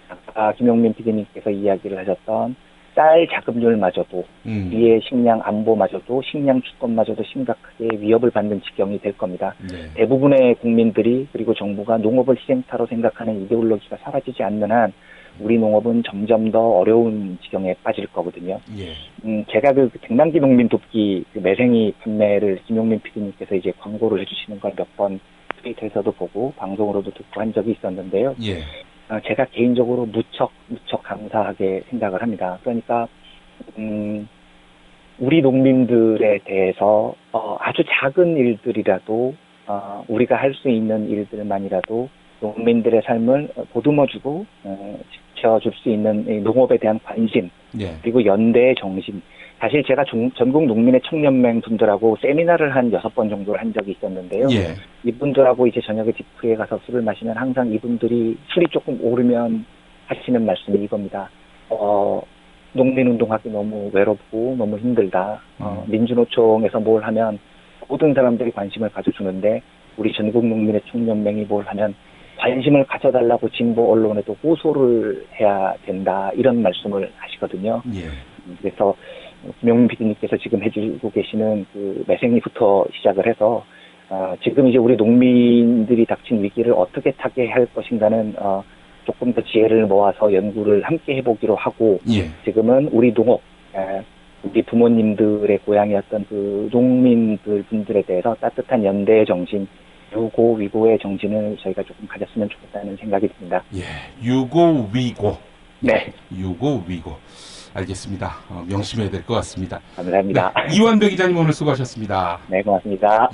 아까 김용민 PD님께서 이야기를 하셨던 쌀 자급률마저도 위의 식량 안보마저도 식량 주권마저도 심각하게 위협을 받는 지경이 될 겁니다. 대부분의 국민들이 그리고 정부가 농업을 희생타로 생각하는 이데올로기가 사라지지 않는 한 우리 농업은 점점 더 어려운 지경에 빠질 거거든요. 제가 그 백남기 농민 돕기 그 매생이 판매를 김용민 PD님께서 이제 광고를 해주시는 걸 몇 번 트위터에서도 보고 방송으로도 듣고 한 적이 있었는데요. 제가 개인적으로 무척 감사하게 생각을 합니다. 그러니까 우리 농민들에 대해서 아주 작은 일들이라도 우리가 할 수 있는 일들만이라도 농민들의 삶을 보듬어주고 지켜줄 수 있는 농업에 대한 관심 그리고 연대의 정신. 사실 제가 전국 농민의 청년맹 분들하고 세미나를 한 6번 정도를 한 적이 있었는데요. 이분들하고 이제 저녁에 디프에 가서 술을 마시면 항상 이분들이 술이 조금 오르면 하시는 말씀이 이겁니다. 농민운동하기 너무 외롭고 너무 힘들다. 민주노총에서 뭘 하면 모든 사람들이 관심을 가져주는데 우리 전국 농민의 청년맹이 뭘 하면 관심을 가져달라고 진보 언론에도 호소를 해야 된다. 이런 말씀을 하시거든요. 그래서 김용민 PD님께서 지금 해주고 계시는 그 매생이부터 시작을 해서 지금 이제 우리 농민들이 닥친 위기를 어떻게 타개할 것인가는 조금 더 지혜를 모아서 연구를 함께 해보기로 하고 지금은 우리 농업 우리 부모님들의 고향이었던 그 농민들 분들에 대해서 따뜻한 연대의 정신 유고 위고의 정신을 저희가 조금 가졌으면 좋겠다는 생각이 듭니다. 유고 위고. 네. 유고 위고. 알겠습니다. 명심해야 될 것 같습니다. 감사합니다. 네, 이완배 기자님 오늘 수고하셨습니다. 네, 고맙습니다.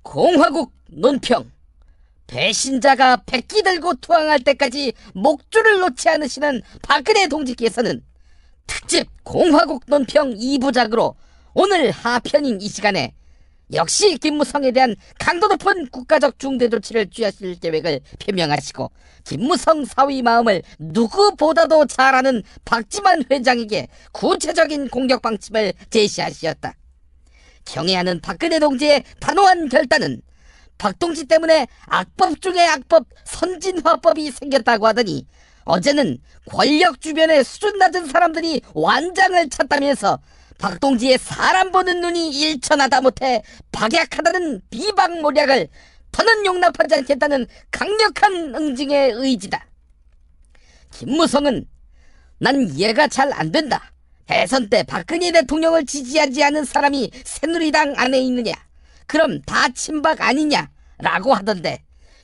공화국 논평. 배신자가 백기 들고 투항할 때까지 목줄을 놓지 않으시는 박근혜 동지께서는 특집 공화국 논평 2부작으로 오늘 하편인 이 시간에 역시 김무성에 대한 강도 높은 국가적 중대 조치를 취하실 계획을 표명하시고 김무성 사위 마음을 누구보다도 잘 아는 박지만 회장에게 구체적인 공격 방침을 제시하시었다. 경애하는 박근혜 동지의 단호한 결단은 박동지 때문에 악법 중에 악법 선진화법이 생겼다고 하더니 어제는 권력 주변의 수준 낮은 사람들이 완장을 찼다면서 박동지의 사람 보는 눈이 일천하다 못해 박약하다는 비방모략을 더는 용납하지 않겠다는 강력한 응징의 의지다. 김무성은 난 이해가 잘 안 된다. 대선 때 박근혜 대통령을 지지하지 않은 사람이 새누리당 안에 있느냐? 그럼 다 친박 아니냐? 라고 하던데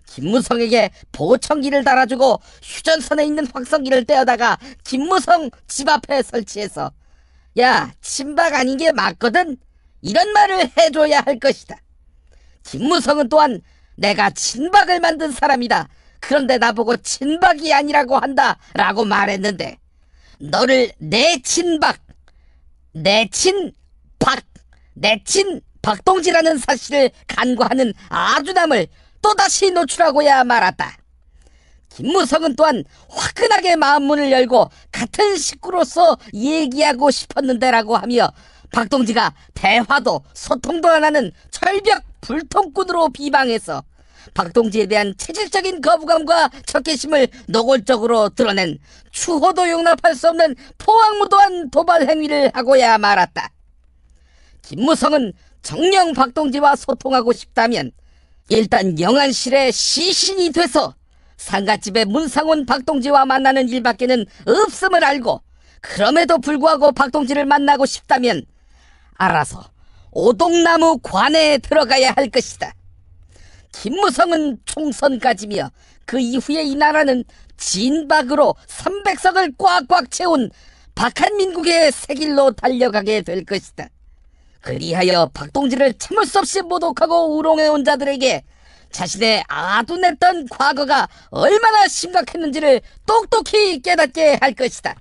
김무성에게 보청기를 달아주고 휴전선에 있는 확성기를 떼어다가 김무성 집 앞에 설치해서 야, 친박 아닌 게 맞거든? 이런 말을 해줘야 할 것이다. 김무성은 또한 내가 친박을 만든 사람이다. 그런데 나보고 친박이 아니라고 한다. 라고 말했는데 너를 내 친박, 내 친박동지라는 사실을 간과하는 아주남을 또다시 노출하고야 말았다. 김무성은 또한 화끈하게 마음문을 열고 같은 식구로서 얘기하고 싶었는데라고 하며 박동지가 대화도 소통도 안 하는 철벽 불통꾼으로 비방해서 박동지에 대한 체질적인 거부감과 적개심을 노골적으로 드러낸 추호도 용납할 수 없는 포악무도한 도발 행위를 하고야 말았다. 김무성은 정녕 박동지와 소통하고 싶다면 일단 영안실의 시신이 돼서 상갓집에 문상온 박동지와 만나는 일밖에는 없음을 알고, 그럼에도 불구하고 박동지를 만나고 싶다면 알아서 오동나무 관에 들어가야 할 것이다. 김무성은 총선까지며 그 이후에 이 나라는 진박으로 300석을 꽉꽉 채운 박한민국의 새 길로 달려가게 될 것이다. 그리하여 박동지를 참을 수 없이 모독하고 우롱해온 자들에게 자신의 아둔했던 과거가 얼마나 심각했는지를 똑똑히 깨닫게 할 것이다.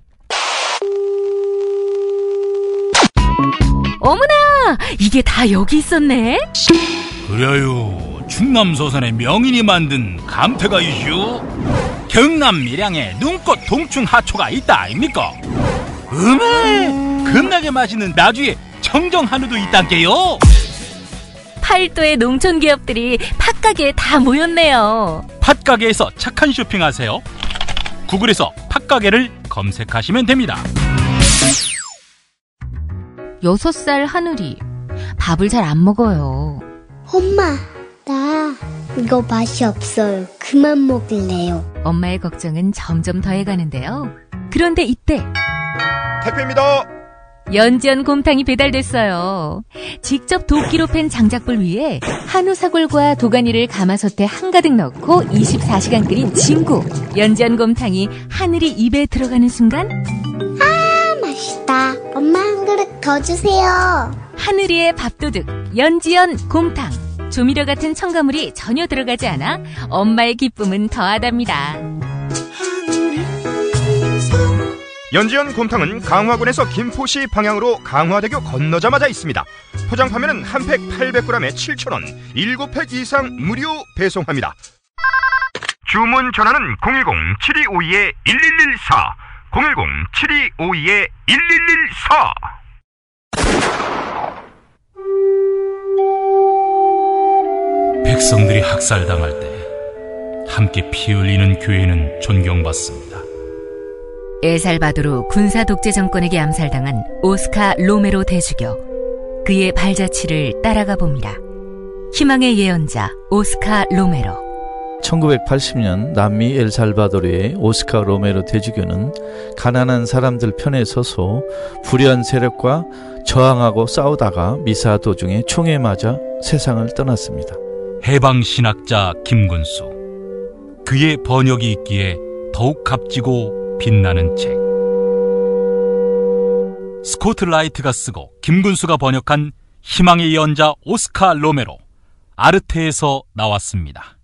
어머나, 이게 다 여기 있었네. 그래요, 충남소선의 명인이 만든 감태가 이슈. 경남 밀양에 눈꽃 동충 하초가 있다 아닙니까? 겁나게 맛있는 나주에 청정 한우도 있단게요. 팔도의 농촌 기업들이 팥가게에 다 모였네요. 팥가게에서 착한 쇼핑하세요. 구글에서 팥가게를 검색하시면 됩니다. 6살 하늘이 밥을 잘 안 먹어요. 엄마, 나 이거 맛이 없어요. 그만 먹을래요. 엄마의 걱정은 점점 더해가는데요. 그런데 이때 택배입니다. 연지연 곰탕이 배달됐어요. 직접 도끼로 팬 장작불 위에 한우 사골과 도가니를 가마솥에 한가득 넣고 24시간 끓인 진구. 연지연 곰탕이 하늘이 입에 들어가는 순간, 아, 맛있다. 엄마 한 그릇 더 주세요. 하늘이의 밥도둑 연지연 곰탕. 조미료 같은 첨가물이 전혀 들어가지 않아 엄마의 기쁨은 더하답니다. 연지연 곰탕은 강화군에서 김포시 방향으로 강화대교 건너자마자 있습니다. 포장 판매는 한 팩 800g에 7,000원, 7팩 이상 무료 배송합니다. 주문 전화는 010-7252-1114, 010-7252-1114. 백성들이 학살당할 때 함께 피 흘리는 교회는 존경받습니다. 엘살바도르 군사 독재 정권에게 암살당한 오스카 로메로 대주교. 그의 발자취를 따라가 봅니다. 희망의 예언자 오스카 로메로. 1980년 남미 엘살바도르의 오스카 로메로 대주교는 가난한 사람들 편에 서서 불의한 세력과 저항하고 싸우다가 미사 도중에 총에 맞아 세상을 떠났습니다. 해방신학자 김군수. 그의 번역이 있기에 더욱 값지고 빛나는 책. 스코트 라이트가 쓰고 김군수가 번역한 희망의 예언자 오스카 로메로. 아르테에서 나왔습니다.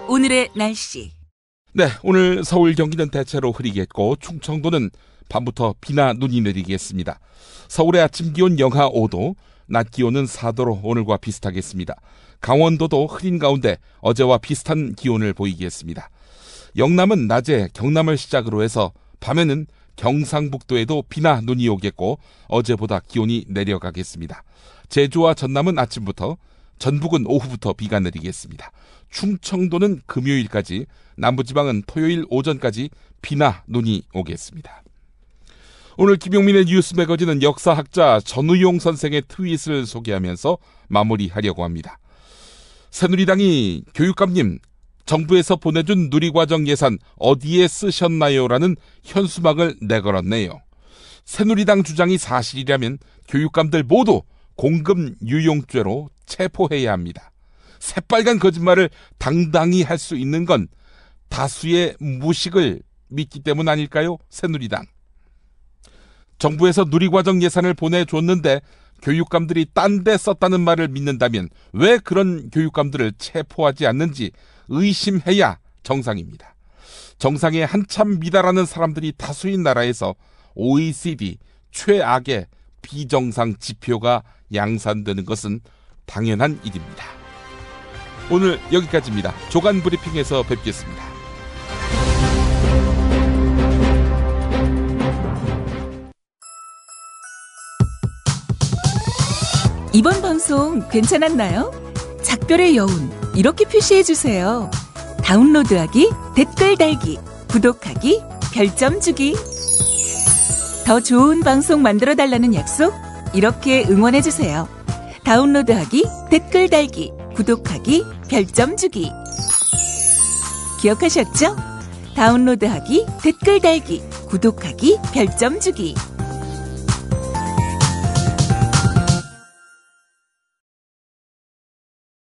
오늘의 날씨. 네, 오늘 서울 경기는 대체로 흐리겠고 충청도는 밤부터 비나 눈이 내리겠습니다. 서울의 아침 기온 영하 5도, 낮 기온은 4도로 오늘과 비슷하겠습니다. 강원도도 흐린 가운데 어제와 비슷한 기온을 보이겠습니다. 영남은 낮에 경남을 시작으로 해서 밤에는 경상북도에도 비나 눈이 오겠고 어제보다 기온이 내려가겠습니다. 제주와 전남은 아침부터, 전북은 오후부터 비가 내리겠습니다. 충청도는 금요일까지, 남부지방은 토요일 오전까지 비나 눈이 오겠습니다. 오늘 김용민의 뉴스 매거진은 역사학자 전우용 선생의 트윗을 소개하면서 마무리하려고 합니다. 새누리당이 교육감님, 정부에서 보내준 누리과정 예산 어디에 쓰셨나요? 라는 현수막을 내걸었네요. 새누리당 주장이 사실이라면 교육감들 모두 공금 유용죄로 체포해야 합니다. 새빨간 거짓말을 당당히 할 수 있는 건 다수의 무식을 믿기 때문 아닐까요? 새누리당. 정부에서 누리과정 예산을 보내줬는데 교육감들이 딴 데 썼다는 말을 믿는다면 왜 그런 교육감들을 체포하지 않는지 의심해야 정상입니다. 정상에 한참 미달하는 사람들이 다수인 나라에서 OECD 최악의 비정상 지표가 양산되는 것은 당연한 일입니다. 오늘 여기까지입니다. 조간 브리핑에서 뵙겠습니다. 이번 방송 괜찮았나요? 작별의 여운 이렇게 표시해주세요. 다운로드하기, 댓글 달기, 구독하기, 별점 주기. 더 좋은 방송 만들어달라는 약속 이렇게 응원해주세요. 다운로드하기, 댓글 달기, 구독하기, 별점 주기. 기억하셨죠? 다운로드하기, 댓글 달기, 구독하기, 별점 주기.